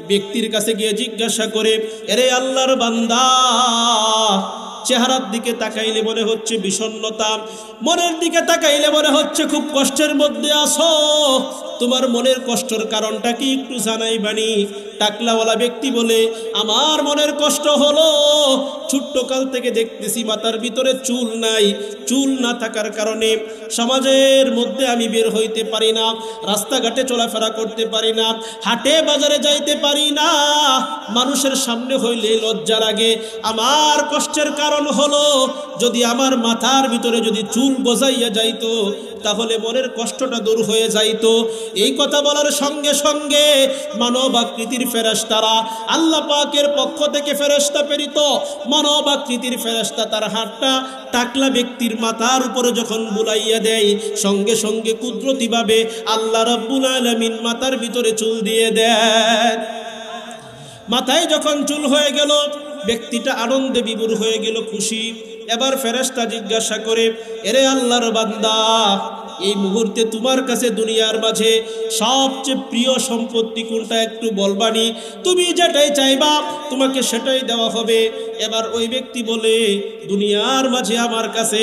ব্যক্তির কাছে গিয়ে জিজ্ঞাসা করে, এরে আল্লাহর বান্দা, চেহারার দিকে তাকাইলে মনে হচ্ছে বিষণ্ণতা, মনের দিকে তাকাইলে মনে হচ্ছে খুব কষ্টের মধ্যে আছো, তোমার মনের কষ্টের কারণটা কি একটু জানাই বানি? টাকলাওয়ালা ব্যক্তি বলে, আমার মনের কষ্ট হলো ছোট্টকাল থেকে দেখতেছি মাথার ভিতরে চুল নাই, চুল না থাকার কারণে সমাজের মধ্যে আমি বের হইতে পারি না, রাস্তাঘাটে চলাফেরা করতে পারি না, হাটে বাজারে যাইতে পারি না, মানুষের সামনে হইলে লজ্জা লাগে। আমার কষ্টের কারণ হলো যদি আমার মাথার ভিতরে যদি চুল গজাইয়া যাইতো তাহলে মনের কষ্টটা দূর হয়ে যাইতো। এই কথা বলার সঙ্গে সঙ্গে মানব আকৃতির ফেরেশতারা, আল্লাহ পাকের পক্ষ থেকে ফেরেশতা প্রেরিত মানব আকৃতির ফেরেশতা তার হাতটা টাকলা ব্যক্তির মাথার উপরে যখন বুলাইয়া দেয়, সঙ্গে সঙ্গে কুদরতিভাবে আল্লাহ রাব্বুল আলামিন মাথার ভিতরে চুল দিয়ে দেন। মাথায় যখন চুল হয়ে গেল, ব্যক্তিটা আনন্দে বিভোর হয়ে গেল, খুশি। এবার ফেরেশতা জিজ্ঞাসা করে, এরে আল্লাহর বান্দা, এই মুহূর্তে তোমার কাছে দুনিয়ার মাঝে সবচেয়ে প্রিয় সম্পত্তি কোনটা একটু বলবানি? তুমি যেটাই চাইবা তোমাকে সেটাই দেওয়া হবে। এবার ওই ব্যক্তি বলে, দুনিয়ার মাঝে আমার কাছে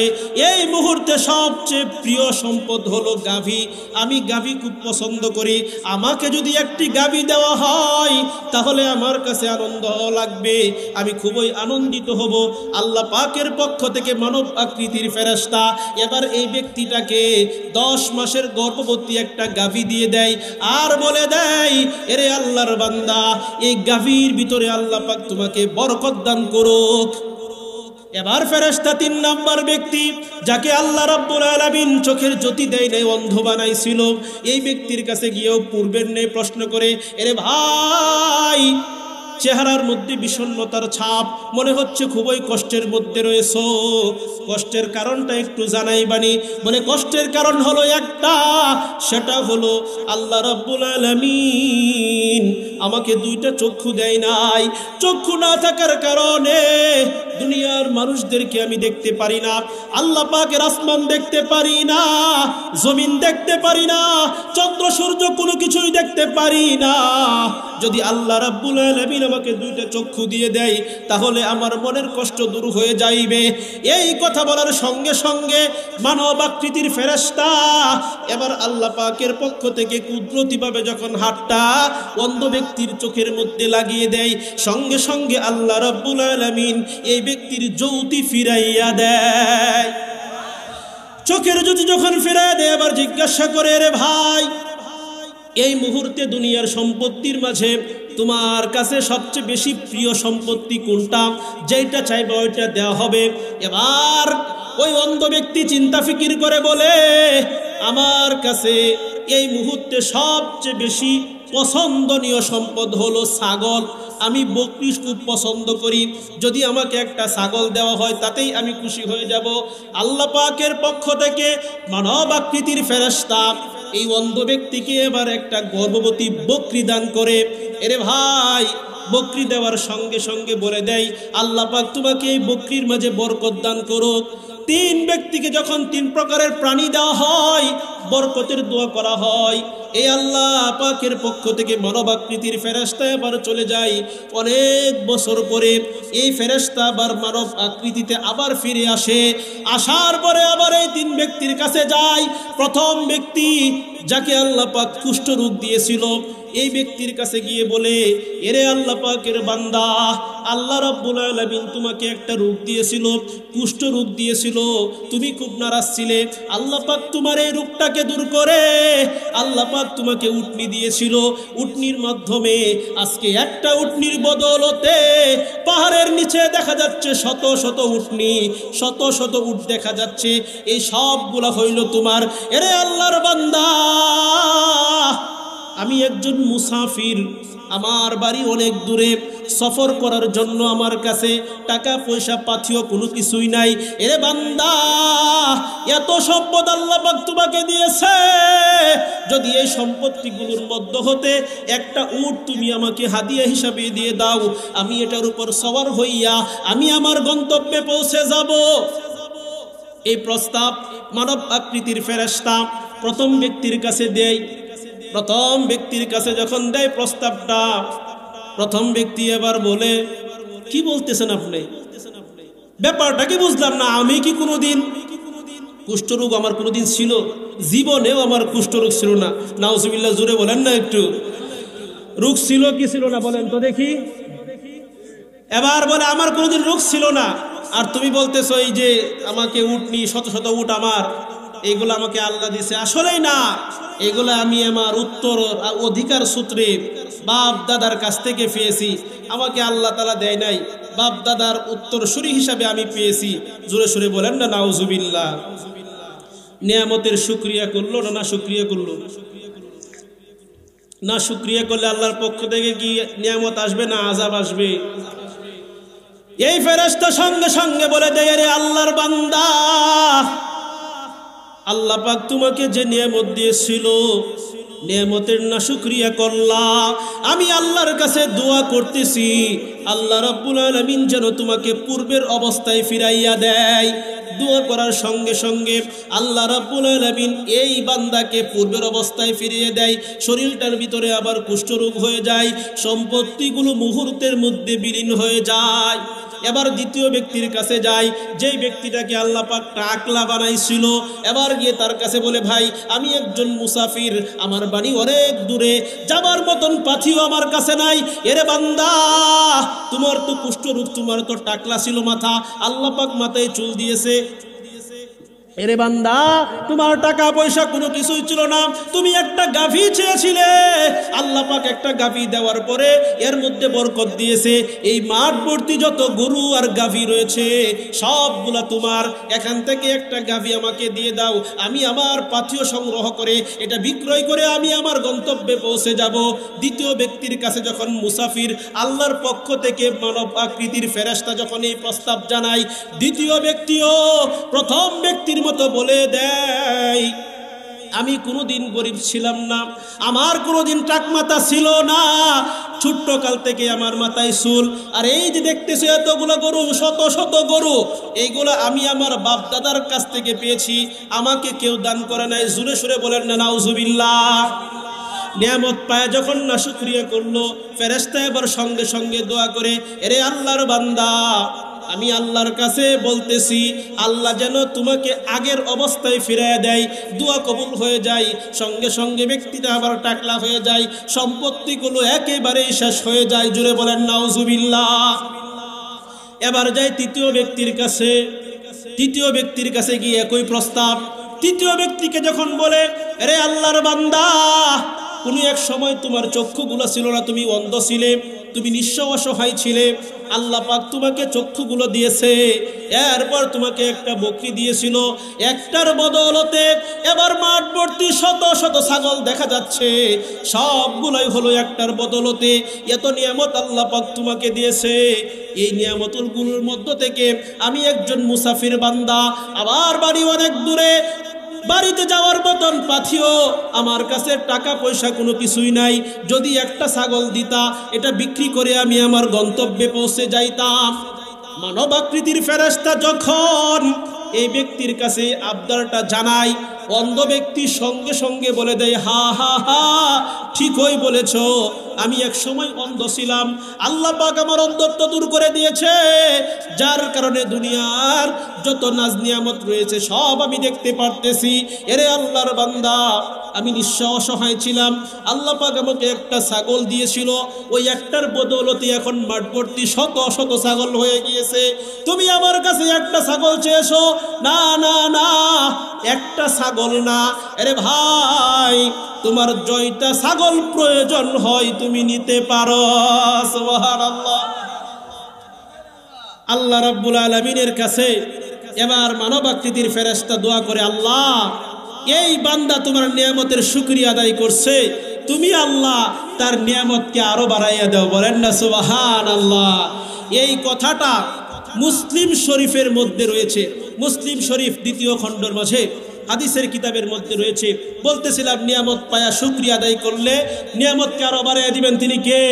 এই মুহূর্তে সবচেয়ে প্রিয় সম্পদ হলো গাভী। আমি গাভী খুব পছন্দ করি, আমাকে যদি একটি গাভী দেওয়া হয় তাহলে আমার কাছে আনন্দ লাগবে, আমি খুবই আনন্দিত হব। আল্লাহ পাকের পক্ষ থেকে মানব আকৃতির ফেরেশতা এবার এই ব্যক্তিটাকে 10 মাসের গর্ভবতী একটা গাভী দিয়ে দেয়, আর বলে দেয়, এরে আল্লাহর বান্দা, এই গাভীর ভিতরে আল্লাহ পাক তোমাকে বরকত দান করুক। এবার ফেরেশতা 3 নাম্বার ব্যক্তি, যাকে আল্লাহ রাব্বুল আলামিন চোখের জ্যোতি দেয় নাই, অন্ধ বানাইছিল, এই ব্যক্তির কাছে গিয়েও পূর্বের নেই প্রশ্ন করে, এরে ভাই, চেহারার মধ্যে বিষণ্ণতার ছাপ, মনে হচ্ছে খুবই কষ্টের মধ্যে রয়েছো, কষ্টের কারণটা একটু জানাই বানি? বলে, কষ্টের কারণ হলো একটা, সেটা হলো আল্লাহ রাব্বুল আলামিন আমাকে 2টা চক্ষু দেয় নাই। চক্ষু না থাকার কারণে দুনিয়ার মানুষদেরকে আমি দেখতে পারি না, আল্লাহ পাকের আসমান দেখতে পারি না, জমিন দেখতে পারি না, চন্দ্র সূর্য কোনো কিছুই দেখতে পারি না। যদি আল্লাহ রাব্বুল আলামিন আমাকে 2টা চক্ষু দিয়ে দেয় তাহলে আমার মনের কষ্ট দূর হয়ে যাইবে। এই কথা বলার সঙ্গে সঙ্গে মানব আকৃতির ফেরেশতা এবার আল্লাহ পাকের পক্ষ থেকে কুদরতিভাবে যখন হাতটা অন্ধ ব্যক্তির চোখের মধ্যে লাগিয়ে দেয়, সঙ্গে সঙ্গে আল্লাহ রাব্বুল আলামিন এই ব্যক্তির জ্যোতি ফিরাইয়া দেয়। চোখের জ্যোতি যখন ফিরাইয়া দেয়, এবার জিজ্ঞাসা করে, রে ভাই, এই মুহূর্তে দুনিয়ার সম্পত্তির মাঝে তোমার কাছে সবচেয়ে বেশি প্রিয় সম্পত্তি কোনটা? যেটা চাইবে ওইটা দেওয়া হবে। এবার ওই অন্ধ ব্যক্তি চিন্তা ফিকির করে বলে, আমার কাছে এই মুহূর্তে সবচেয়ে বেশি পছন্দনীয় সম্পদ হলো ছাগল। আমি বকরি খুব পছন্দ করি, যদি আমাকে একটা ছাগল দেওয়া হয় তাতেই আমি খুশি হয়ে যাব। আল্লাহ পাকের পক্ষ থেকে মানব আকৃতির ফেরেশতা এই অন্ধ ব্যক্তিকে এবার একটা গর্ভবতী বকরি দান করে। এরে ভাই, বকরি দেওয়ার সঙ্গে সঙ্গে বলে দেয়, আল্লাহ পাক তোমাকে এই বকরির মাঝে বরকত দান করুক। 3 ব্যক্তিকে যখন 3 প্রকারের প্রাণী দেওয়া হয়, বরকতের দোয়া করা হয়। এই আল্লাহ পাকের পক্ষ থেকে মানব আকৃতির ফেরেশতা এবার চলে যায়। অনেক বছর পরে এই ফেরেশতা আবার মানব আকৃতিতে আবার ফিরে আসে। আসার পরে আবার এই 3 ব্যক্তির কাছে যায়। প্রথম ব্যক্তি যাকে আল্লাহ পাক কুষ্ঠ রোগ দিয়েছিল, এই ব্যক্তির কাছে গিয়ে বলে, এরে আল্লাহ পাকের বান্দা, আল্লাহ রাব্বুল আলামিন তোমাকে একটা রোগ দিয়েছিল, কুষ্ঠ রোগ দিয়েছিল, তুমি খুব নারাজ ছিলে, আল্লাহ পাক তোমার এই রোগটাকে দূর করে আল্লাহ পাক তোমাকে উটনি দিয়েছিল, উটনির মাধ্যমে আজকে একটা উটনির বদলতে পাহাড়ের নিচে দেখা যাচ্ছে শত শত উটনি, শত শত উট দেখা যাচ্ছে, এই সবগুলা হইল তোমার। এরে আল্লাহর বান্দা, আমি একজন মুসাফির, আমার বাড়ি অনেক দূরে, সফর করার জন্য আমার কাছে টাকা পয়সা পাথিও কোনো কিছুই নাই। এরে বান্দা, এত সম্পদ আল্লাহ পাক তোমাকে দিয়েছে, যদি এই সম্পত্তিগুলোর মধ্য হতে একটা উট তুমি আমাকে হাদিয়া হিসাবে দিয়ে দাও, আমি এটার উপর সওয়ার হইয়া আমি আমার গন্তব্যে পৌঁছে যাব। এই প্রস্তাব মানব আকৃতির ফেরেশতা প্রথম ব্যক্তির কাছে দেয়। প্রথম ব্যক্তির কাছে যখন দেয় প্রস্তাবটা, প্রথম ব্যক্তি এবার বলে, কি বলতেছেন আপনি? ব্যাপারটা কি বুঝলাম না। আমি কি কোনোদিন কুষ্ঠরোগ আমার কোনোদিন ছিল? জীবনেও আমার কুষ্ঠরোগ ছিল না। নাউজুবিল্লাহ, জোরে বলেন না একটু। রোগ ছিল কি ছিল না বলেন তো দেখি। এবার বলে আমার কোনোদিন রোগ ছিল না, আর তুমি বলতেছো এই যে আমাকে উটনি শত শত উট আমার, এগুলো আমাকে আল্লাহ দিছে। আসলেই না, এগুলো আমি আমার উত্তর অধিকার সূত্রে বাপ দাদার কাছ থেকে পেয়েছি, আমাকে আল্লাহ তাআলা দেয় নাই, বাপ দাদার উত্তরসূরি হিসাবে আমি পেয়েছি। জোরে সুরে বলেন না নাউজুবিল্লাহ। নিয়ামতের শুকরিয়া করলো না? না শুকরিয়া করলো না? শুকরিয়া করলে আল্লাহর পক্ষ থেকে কি নিয়ামত আসবে না আযাব আসবে? এই ফেরেশতা সঙ্গে সঙ্গে বলে দেয়, রে আল্লাহর বান্দা, আল্লাহ পাক তোমাকে যে নিয়ামত দিয়েছিল, নিয়ামতের না শুকরিয়া করলা। আমি আল্লাহর কাছে দোয়া করতেছি, আল্লাহ রাব্বুল আলামিন যেন তোমাকে পূর্বের অবস্থায় ফিরাইয়া দেয়। দোয়া করার সঙ্গে সঙ্গে আল্লাহ রাব্বুল আলামিন এই বান্দাকে পূর্বের অবস্থায় ফিরিয়ে দেয়। শরীরটার ভিতরে আবার কুষ্ঠরোগ হয়ে যায়, সম্পত্তিগুলো মুহূর্তের মধ্যে বিলীন হয়ে যায়। এবার দ্বিতীয় ব্যক্তির কাছে যায়, যেই ব্যক্তিটাকে আল্লাহ পাক টাকলা বানাইছিল। এবার গিয়ে তার কাছে বলে, ভাই আমি একজন মুসাফির, আমার বাড়ি অনেক দূরে, যাবার মতন পাথিও আমার কাছে নাই। এরে বান্দা, তোমার তো কুষ্ঠরোগ, তোমার তো টাকলা ছিল মাথা, আল্লাহ পাক মাথায় চুল দিয়েছে। এরে বান্দা, তোমার টাকা পয়সা কোনো কিছুই ছিল না, তুমি একটা গাভী চেয়েছিলে, আল্লাহ পাক একটা গাভী দেওয়ার পরে এর মধ্যে বরকত দিয়েছে। এই মাঠ ভর্তি যত গরু আর গাভী রয়েছে সবগুলা তোমার, এখান থেকে একটা গাভী আমাকে দিয়ে দাও, আমি আমার পাথিও সংগ্রহ করে এটা বিক্রয় করে আমি আমার গন্তব্যে পৌঁছে যাব। দ্বিতীয় ব্যক্তির কাছে যখন মুসাফির আল্লাহর পক্ষ থেকে মানব আকৃতির ফেরেশতা যখন এই প্রস্তাব জানায়, দ্বিতীয় ব্যক্তিও প্রথম ব্যক্তির মতো বলে দেয়, আমি কোনোদিন গরিব ছিলাম না, আমার কোনোদিন টাকমাথা ছিল না, ছোট্ট কাল থেকে আমার মাথায় চুল, আর এই যে দেখতেছো এতগুলো গরু, শত শত গরু, এইগুলো আমি আমার বাপ দাদার কাছ থেকে পেয়েছি, আমাকে কেউ দান করে নাই। জোরে সুরে বলেন না নাউজুবিল্লাহ। নিয়ামত পায় যখন না শুকরিয়া করলো, ফেরেশতা এবার সঙ্গে সঙ্গে দোয়া করে, এরে আল্লাহর বান্দা, আমি আল্লাহর কাছে বলতেছি, আল্লাহ যেন তোমাকে আগের অবস্থায় ফিরিয়ে দেয়। দোয়া কবুল হয়ে যায়, সঙ্গে সঙ্গে ব্যক্তিটা আবার টাকলা হয়ে যায়, সম্পত্তিগুলো একেবারেই শেষ হয়ে যায়। জুড়ে বলেন নাউজুবিল্লাহ। এবার যাই তৃতীয় ব্যক্তির কাছে। তৃতীয় ব্যক্তির কাছে গিয়ে একই প্রস্তাব। তৃতীয় ব্যক্তিকে যখন বলে, আরে আল্লাহর বান্দা, কোনো এক সময় তোমার চক্ষুগুলো ছিল না, তুমি অন্ধ ছিলে, তুমি নিঃস্ব অসহায় ছিলে, আল্লাহ পাক তোমাকে চক্ষুগুলো দিয়েছে, এরপর তোমাকে একটা বকরি দিয়েছিল, একটার বদলতে এবার মাঠ ভর্তি শত শত ছাগল দেখা যাচ্ছে, সবগুলোই হলো একটার বদলতে। এত নিয়ামত আল্লাহ পাক তোমাকে দিয়েছে। এই নিয়ামতগুলোর মধ্য থেকে আমি একজন মুসাফির বান্দা, আবার বাড়ি অনেক দূরে, বাড়িতে যাওয়ার মতন পাথিও আমার কাছে টাকা পয়সা কোনো কিছুই নাই, যদি একটা ছাগল দিতা এটা বিক্রি করে আমি আমার গন্তব্যে পৌঁছে যাইতাম। মানব আকৃতির ফেরেশতা যখন এই ব্যক্তির কাছে আবদারটা জানায়, অন্ধ ব্যক্তি সঙ্গে সঙ্গে বলে দেয়, হা হা হা, ঠিকই বলেছ, আমি এক সময় অন্ধ ছিলাম, আল্লাহ পাক আমার অন্ধত্ব দূর করে দিয়েছে, যার কারণে দুনিয়ার যত নাজ নিয়ামত রয়েছে সব আমি দেখতে পারতেছি। এরে আল্লাহর বান্দা, আমি নিঃস্ব অসহায় ছিলাম, আল্লাহ পাক আমাকে একটা ছাগল দিয়েছিল, ওই একটার বদৌলতে এখন মাঠ ভর্তি শত শত ছাগল হয়ে গিয়েছে। তুমি আমার কাছে একটা ছাগল চেয়েছো, না না না, একটা ছাগল না, আরে ভাই তোমার জয়টা ছাগল প্রয়োজন হয় তুমি নিতে পারো। সুবহানাল্লাহ। আল্লাহ রাব্বুল আলামিনের কাছে এবার মানবাকৃতির ফেরেশতা দোয়া করে, আল্লাহ এই বান্দা তোমার নিয়ামতের শুকরিয়া আদায় করছে, তুমি আল্লাহ তার নিয়ামতকে আরো বাড়াইয়া দাও। বলেন না সুবহানাল্লাহ। এই কথাটা মুসলিম শরীফের মধ্যে রয়েছে, মুসলিম শরীফ 2য় খণ্ডের মাঝে হাদিসের কিতাবের মধ্যে রয়েছে। বলতেছিলাম নিয়ামত পায়া শুকরিয়া আদায় করলে নিয়ামতকে আরো বাড়াইয়া দিবেন তিনি কে?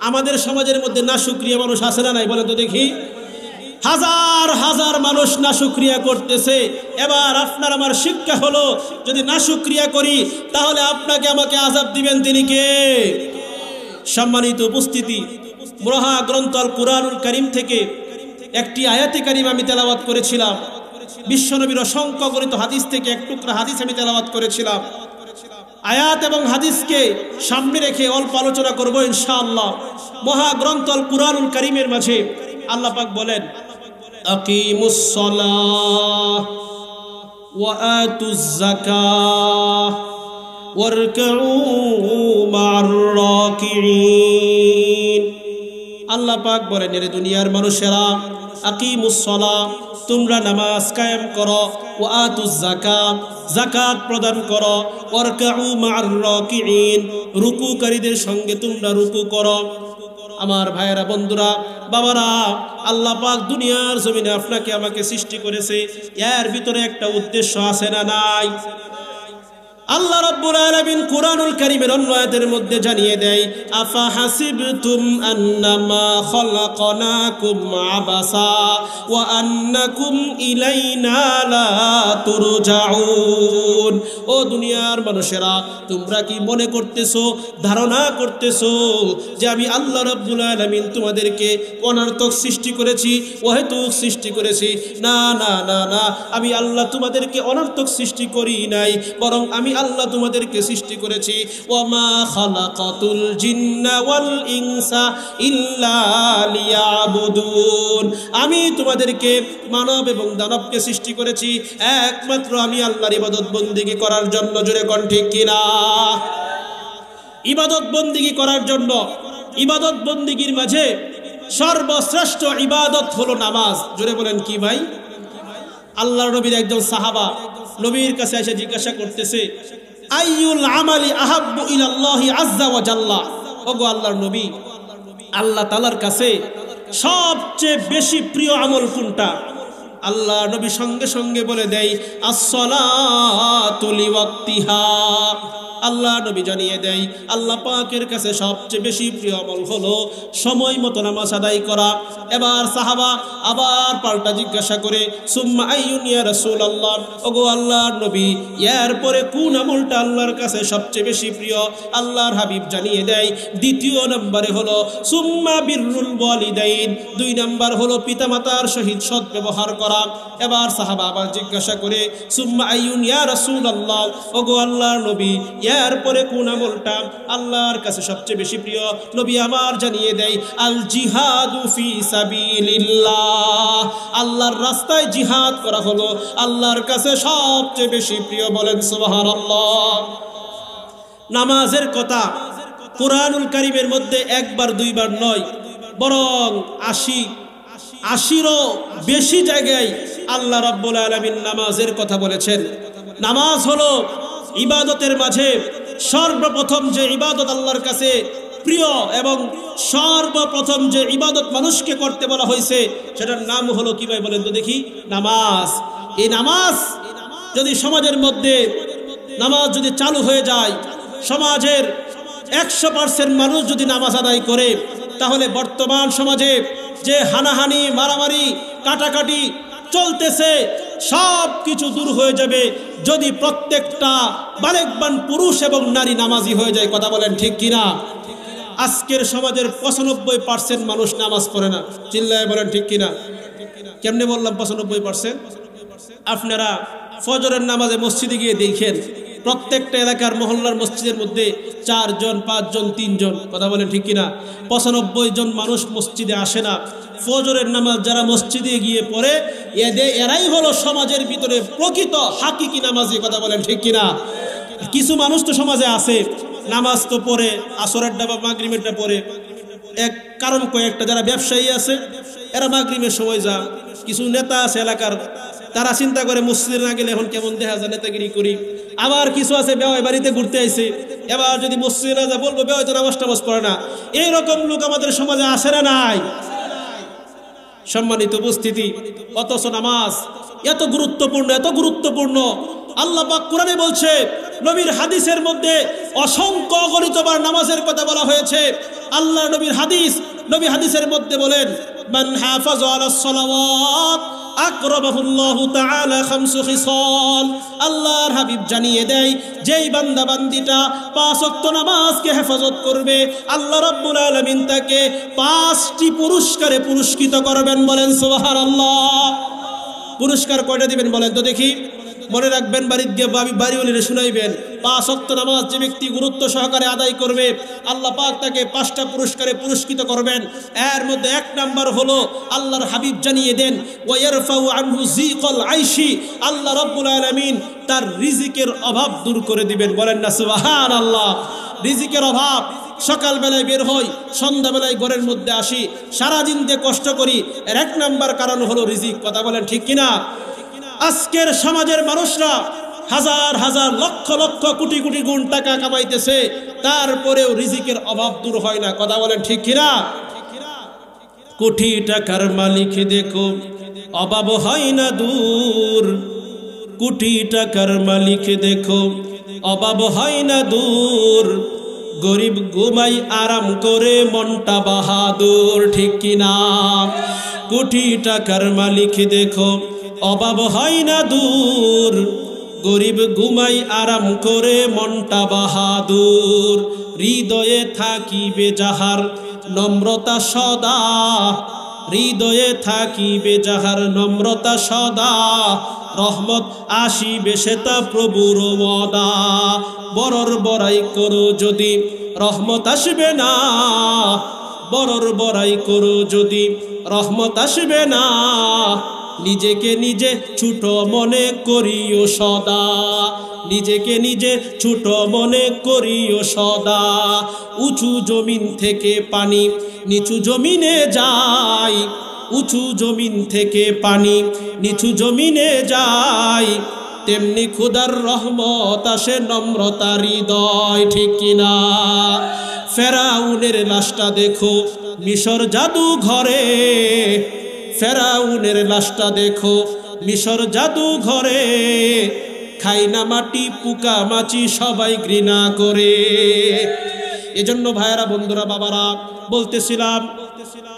আমাদের সমাজের মধ্যে না শুকরিয়া মানুষ আছে না নাই বলেন তো দেখি? হাজার হাজার মানুষ না শুকরিয়া করতেছে। এবার আপনার আমার শিক্ষা হলো, যদি না শুকরিয়া করি তাহলে আপনাকে আমাকে আযাব দিবেন তিনি কে? সম্মানিত উপস্থিতি, মহা গ্রন্থ আল কুরআনুল কারীম থেকে একটি আয়াতে কারীম আমি তেলাওয়াত করেছিলাম। বিশ্বনবীর অসংখ্য গণিত হাদিস থেকে এক টুকরা হাদিস আমি তেলাওয়াত করেছিলাম। আয়াত এবং হাদিসকে সামনে রেখে অল্প আলোচনা করব ইনশাআল্লাহ। মহা গ্রন্থ আল কুরআনুল কারীমের মাঝে আল্লাহ পাক বলেন, আকিমুস সালাহ ওয়া আতুজ যাকাহ ওয়ারকাউ মা'আর রাকিঈন। আল্লাহ পাক বলেন, এর দুনিয়ার মানুষেরা, আকিমুস সালাহ তোমরা নামাজ কায়েম করো, ওয়া আতুজ যাকাত যাকাত প্রদান করো, ওয়ারকাউ মা'আর রাকিঈন রুকুকারীদের সঙ্গে তোমরা রুকু করো। আমার ভাইয়েরা, বন্ধুরা, বাবারা, আল্লাহ পাক দুনিয়ার জমিনে আপনাকে আমাকে সৃষ্টি করেছে, এর ভিতরে একটা উদ্দেশ্য আছে না নাই? আল্লাহ রাব্বুল আলামিন কুরআনুল কারীমের অন্য আয়াতের মধ্যে জানিয়ে দেয়, আফা হাসিবতুম আন্নামা খলাকনাকুম আবাসা ওয়া আন্নাকুম ইলাইনা লা তুরজাউন। ও দুনিয়ার মানুষেরা, তোমরা কি মনে করতেছো, ধারণা করতেছো যে আমি আল্লাহ রাব্বুল আলামিন তোমাদেরকে অনর্থক সৃষ্টি করেছি, অহেতুক সৃষ্টি করেছি? না না না না, আমি আল্লাহ তোমাদেরকে অনর্থক সৃষ্টি করি নাই, বরং আমি আল্লাহ তোমাদেরকে সৃষ্টি করেছি। ওয়ামা খালাকাতুল জিন্না ওয়াল ইনসা ইল্লা লিয়াবুদুন। আমি তোমাদেরকে মানব এবং দানবকে সৃষ্টি করেছি একমাত্র আমি আল্লাহর ইবাদত বন্দেগী করার জন্য। জোরে কোন ঠিক কিনা? ইবাদত বন্দেগী করার জন্য। ইবাদত বন্দেগীর মাঝে সর্বশ্রেষ্ঠ ইবাদত হলো নামাজ। জোরে বলেন কি ভাই? আল্লাহর নবীর একজন সাহাবা নবীর কাছে এসে জিজ্ঞাসা করতেছে, আইয়ুল আমালি আহাব্বু ইলাল্লাহি আযজা ওয়া জাল্লা। ওগো আল্লাহর নবী, আল্লাহ তাআলার কাছে সবচেয়ে বেশি প্রিয় আমল কোনটা? আল্লাহ নবী সঙ্গে সঙ্গে বলে দেয়, আস-সালাতু লিওয়াক্তিহা। আল্লাহ নবী জানিয়ে দেয়, আল্লাহ পাকের কাছে সবচেয়ে বেশি প্রিয় আমল হলো সময় মতো নামাজ আদায় করা। এবার সাহাবা আবার পাল্টা জিজ্ঞাসা করে, সুম্মা আইয়ুন ইয়া রাসূলুল্লাহ, ওগো আল্লাহর নবী, এরপরে কোন আমলটা আল্লাহর কাছে সবচেয়ে বেশি প্রিয়? আল্লাহর হাবিব জানিয়ে দেয়, দ্বিতীয় নম্বরে হলো সুম্মা বিররুল ওয়ালিদাইন, 2 নম্বর হলো পিতামাতার সহিত সৎ ব্যবহার করা। এবার সাহাবা আবার জিজ্ঞাসা করে, সুম্মা আইয়ুন ইয়া রাসূলুল্লাহ, ওগো আল্লাহর নবী, এরপরে কোন আমলটা আল্লাহর কাছে সবচেয়ে বেশি প্রিয়? নবী আমার জানিয়ে দেয়, আল জিহাদু ফি সাবিলিল্লাহ, আল্লাহর রাস্তায় জিহাদ করা হলো আল্লাহর কাছে সবচেয়ে বেশি প্রিয়। বলেন সুবহানাল্লাহ। নামাজের কথা কুরআনুল কারীমের মধ্যে একবার দুইবার নয়, বরং 80-রও বেশি জায়গায় আল্লাহ রাব্বুল আলামিন নামাজের কথা বলেছেন। নামাজ হলো ইবাদতের মাঝে সর্বপ্রথম যে ইবাদত আল্লাহর কাছে প্রিয়, এবং সর্বপ্রথম যে ইবাদত মানুষকে করতে বলা হয়েছে সেটার নাম হলো কি ভাই বলেন তো দেখি? নামাজ। এই নামাজ যদি সমাজের মধ্যে নামাজ যদি চালু হয়ে যায়, সমাজের 100% মানুষ যদি নামাজ আদায় করে, তাহলে বর্তমান সমাজে যে হানাহানি, মারামারি, কাটাকাটি চলতেছে সব কিছু দূর হয়ে যাবে যদি প্রত্যেকটা বালেগবান পুরুষ এবং নারী নামাজি হয়ে যায়। কথা বলেন ঠিক কিনা? আজকের সমাজের 95% মানুষ নামাজ পড়ে না। চিল্লায় বলেন ঠিক কিনা? কেমনে বললাম 95%? আপনারা ফজরের নামাজে মসজিদে গিয়ে দেখেন প্রত্যেকটা এলাকার মহল্লার মসজিদের মধ্যে 4 জন 5 জন 3 জন, কথা বলেন ঠিক কিনা? 95 জন মানুষ মসজিদে আসে না। ফজরের নামাজ যারা মসজিদে গিয়ে পড়ে এরাই হলো সমাজের ভিতরে প্রকৃত হাকিকি নামাজি, কথা বলেন ঠিক কিনা? কিছু মানুষ তো সমাজে আছে, নামাজ তো পড়ে, আসরেরটা বা মাগরিবেরটা পড়ে, এক কারণ কয়েকটা যারা ব্যবসায়ী আছে এরা মাগরিবের সময় যা, কিছু নেতা আছে এলাকার, তারা চিন্তা করে মসজিদে না গেলে এখন কেমন দেখা যায়, নেতাগিরি করি। আবার কিছু আছে বেওয়াই বাড়িতে ঘুরতে আইছে, এবার যদি মসজিদে না যা বলবো বেওয়াই তো নামাজ টামাজ পড়ে না। এইরকম লোক আমাদের সমাজে আসে না নাই? সম্মানিত উপস্থিতি, অথচ নামাজ এত গুরুত্বপূর্ণ, এত গুরুত্বপূর্ণ। আল্লাহ পাক কোরআনে বলছে, নবীর হাদিসের মধ্যে অসংখ্য অগণিতবার নামাজের কথা বলা হয়েছে। আল্লাহ নবীর হাদিস, নবী হাদিসের মধ্যে বলেন, মান হাফাযা আলাস সালাওয়াত আকরামাহুল্লাহু তাআলা খামসু খিসাল। আল্লাহর হাবিব জানিয়ে দেয়, যেই বান্দা বান্দিটা 5 ওয়াক্ত নামাজকে হেফাজত করবে, আল্লাহ রাব্বুল আলামিন তাকে 5টি পুরস্কারে পুরস্কৃত করবেন। বলেন সুবহানাল্লাহ। পুরস্কার কয়টা দিবেন বলেন তো দেখি? মনে রাখবেন, বাড়িতে গিয়ে বাড়ি হলে শুনাইবেন। 5 ওয়াক্ত নামাজ যে ব্যক্তি গুরুত্ব সহকারে আদায় করবে, আল্লাহ পাক তাকে 5টা পুরস্কারে পুরস্কৃত করবেন। এর মধ্যে 1 নাম্বার হলো, আল্লাহর হাবিব জানিয়ে দেন, ওয়ায়ারফাউ আনহু যিকাল আইশি। আল্লাহ রাব্বুল আলামিন তার রিজিকের অভাব দূর করে দিবেন। বলেন না সুবহানাল্লাহ। রিজিকের অভাব, সকালবেলায় বের হই, সন্ধ্যাবেলায় ঘরের মধ্যে আসি, সারাদিন যে কষ্ট করি, এর 1 নাম্বার কারণ হলো রিজিক। কথা বলেন ঠিক কিনা? আজকের সমাজের মানুষরা হাজার হাজার লক্ষ লক্ষ কোটি কোটি গুণ টাকা কামাইতেছে, তারপরেও রিজিকের অভাব দূর হয় না। কথা বলেন ঠিক কিনা? কোটি টাকার মালিক দেখো, অভাব হয় না দূর। কোটি টাকার মালিক দেখো, অভাব হয় না দূর। গরিব ঘুমাই আরাম করে, মনটা বাহাদুর। ঠিক কিনা? কোটি টাকার মালিক দেখো, অভাব হয় না দূর। গরিব ঘুমাই আরাম করে, মনটা বাহাদুর। হৃদয়ে থাকিবে যাহার নম্রতা সদা, হৃদয়ে থাকিবে যাহার নম্রতা সদা। রহমত আসিবে সেটা প্রভুর ওয়াদা। বরর বড়াই করো যদি, রহমত আসবে না। বরর বড়াই করো যদি, রহমত আসবে না। নিজেকে নিজে ছোট মনে করিও সদা, নিজেকে নিজে ছোট মনে করিও সদা। উঁচু জমিন থেকে পানি নিচু জমিনে যায়, উঁচু জমিন থেকে পানি নিচু জমিনে যায়। তেমনি খোদার রহমত আসে নম্রতার হৃদয়। ঠিক কিনা? ফেরাউনের লাশটা দেখো মিশর জাদু ঘরে, ফেরাউনের লাশটা দেখো মিশর জাদু ঘরে। খাই না মাটি পোকা মাছি সবাই ঘৃণা করে। এজন্য ভাইয়েরা, বন্ধুরা, বাবারা, বলতেছিলাম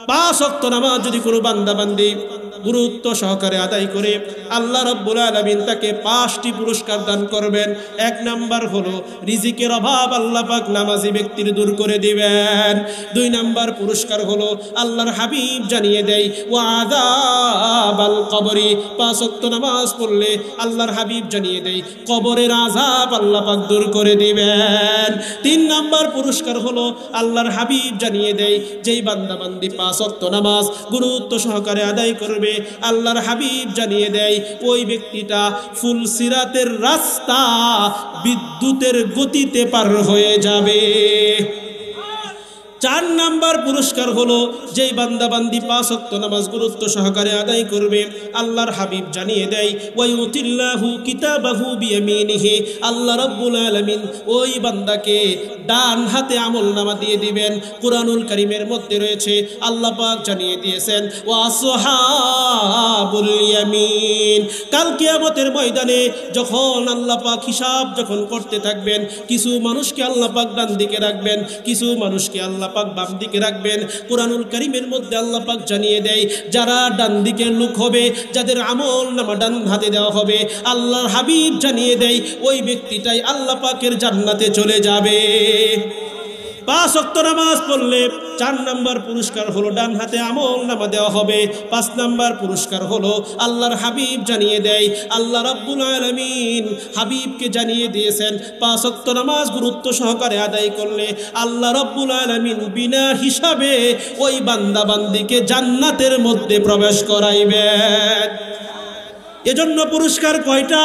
5 ওয়াক্ত নামাজ যদি কোনো বান্দা বান্দি গুরুত্ব সহকারে আদায় করে, আল্লাহ রাব্বুল আলামিন তাকে 5টি পুরস্কার দান করবেন। 1 নাম্বার হলো রিজিকের অভাব আল্লাহ পাক নামাজি ব্যক্তির দূর করে দিবেন। 2 নাম্বার পুরস্কার হলো, আল্লাহর হাবিব জানিয়ে দেয়, ওয়া আযাবাল কবরি। 5 ওয়াক্ত নামাজ পড়লে আল্লাহর হাবিব জানিয়ে দেয়, কবরের আযাব আল্লাহ পাক দূর করে দিবেন। 3 নাম্বার পুরস্কার হলো, আল্লাহর হাবিব জানিয়ে দেয়, যেই বান্দা বান্দি 5 ওয়াক্ত নামাজ গুরুত্ব সহকারে আদায় করবে, আল্লাহর হাবিব জানিয়ে দেয়, ওই ব্যক্তিটা ফুল সিরাতের রাস্তা বিদ্যুতের গতিতে পার হয়ে যাবে। 4 নাম্বার পুরস্কার হলো, যেই বান্দা বান্দি 5 ওয়াক্ত নামাজ গুরুত্ব সহকারে আদায় করবে, আল্লাহর হাবিব জানিয়ে দেয়, ওয়ায়ুতিল্লাহু কিতাবাহু বিয়ামিনিহি। আল্লাহ রাব্বুল আলামিন ওই বান্দাকে ডান হাতে আমলনামা দিয়ে দিবেন। কুরআনুল কারীমের মধ্যে রয়েছে, আল্লাহ পাক জানিয়ে দিয়েছেন, ওয়া আসহাবুল ইয়ামিন। কাল কিয়ামতের ময়দানে যখন আল্লাহ পাক হিসাব যখন করতে থাকবেন, কিছু মানুষকে আল্লাহ পাক ডান দিকে রাখবেন, কিছু মানুষকে আল্লাহ পাক বাম দিকে রাখবেন। কুরআনুল কারীমের মধ্যে আল্লাহ পাক জানিয়ে দেয়, যারা ডান দিকের লোক হবে, যাদের আমলনামা ডান হাতে দেওয়া হবে, আল্লাহর হাবিব জানিয়ে দেয়, ওই ব্যক্তিটাই আল্লাহ পাকের জান্নাতে চলে যাবে। 5 ওয়াক্ত নামাজ পড়লে 4 নাম্বার পুরস্কার হলো ডান হাতে আমল নামা দেওয়া হবে। 5 নাম্বার পুরস্কার হলো আল্লাহর হাবিব জানিয়ে দেয়, আল্লাহ রাব্বুল আলামিন হাবিবকে জানিয়ে দিয়েছেন 5 ওয়াক্ত নামাজ গুরুত্ব সহকারে আদায় করলে আল্লাহ রাব্বুল আলামিন বিনা হিসাবে ওই বান্দা বান্দিকে জান্নাতের মধ্যে প্রবেশ করাইবেন। এজন্য পুরস্কার কয়টা?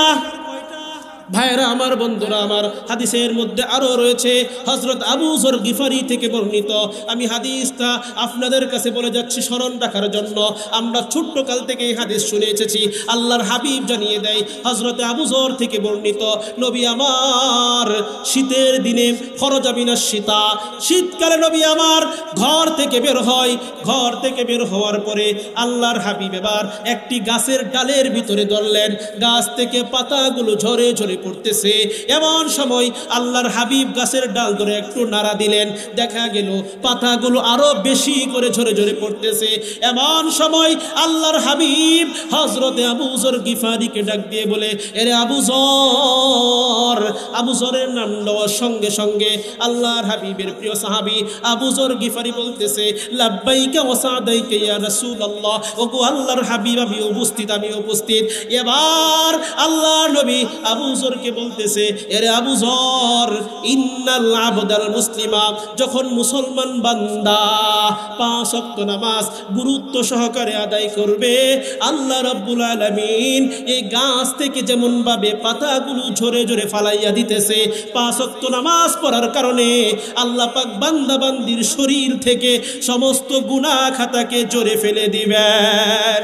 ভাইরা আমার, বন্ধুরা আমার, হাদিসের মধ্যে আরো রয়েছে হযরত আবু যর গিফারি থেকে বর্ণিত। আমি হাদিসটা আপনাদের কাছে বলে যাচ্ছি স্মরণ রাখার জন্য। আমরা ছোট্ট কাল থেকে এই হাদিস শুনে এসেছি। আল্লাহর হাবিব জানিয়ে দেয় হযরত আবু যর থেকে বর্ণিত, নবী আমার শীতের দিনে খরজাবিনাস শীতা, শীতকালে নবী আমার ঘর থেকে বের হয়। ঘর থেকে বের হওয়ার পরে আল্লাহর হাবিব এবার একটি গাছের ডালের ভিতরে ধরলেন। গাছ থেকে পাতাগুলো ঝরে ঝরে পড়তেছে। এমন সময় আল্লাহর হাবিব গাছের ডাল ধরে একটু নাড়া দিলেন, দেখা গেল পাতাগুলো আরো বেশি করে ঝরে ঝরে পড়তেছে। এমন সময় আল্লাহর হাবিব হযরতে আবু যর গিফারিকে ডাক দিয়ে বলে, এরে আবু যর। আবু যরের নাম নেওয়ার সঙ্গে সঙ্গে আল্লাহর হাবিবের প্রিয় সাহাবী আবু যর গিফারি বলতেছে, লাব্বাইকা ওয়া সাদাইকা ইয়া রাসূলুল্লাহ। ওগো আল্লাহর হাবিব, আমি উপস্থিত, আমি উপস্থিত। এবার আল্লাহর নবী আবু যরকে বলতেছে, এরে আবু যর, ইন্নাল আবদাল মুসলিমা, যখন মুসলমান বান্দা 5 ওয়াক্ত নামাজ গুরুত্ব সহকারে আদায় করবে, আল্লাহ রাব্বুল আলামিন এই গাছ থেকে যেমন ভাবে পাতাগুলো ঝরে ঝরে ফালাইয়া দিতেছে, 5 ওয়াক্ত নামাজ পড়ার কারণে আল্লাহ পাক বান্দা বান্দির শরীর থেকে সমস্ত গুনাহ খাতাকে ঝরে ফেলে দিবেন।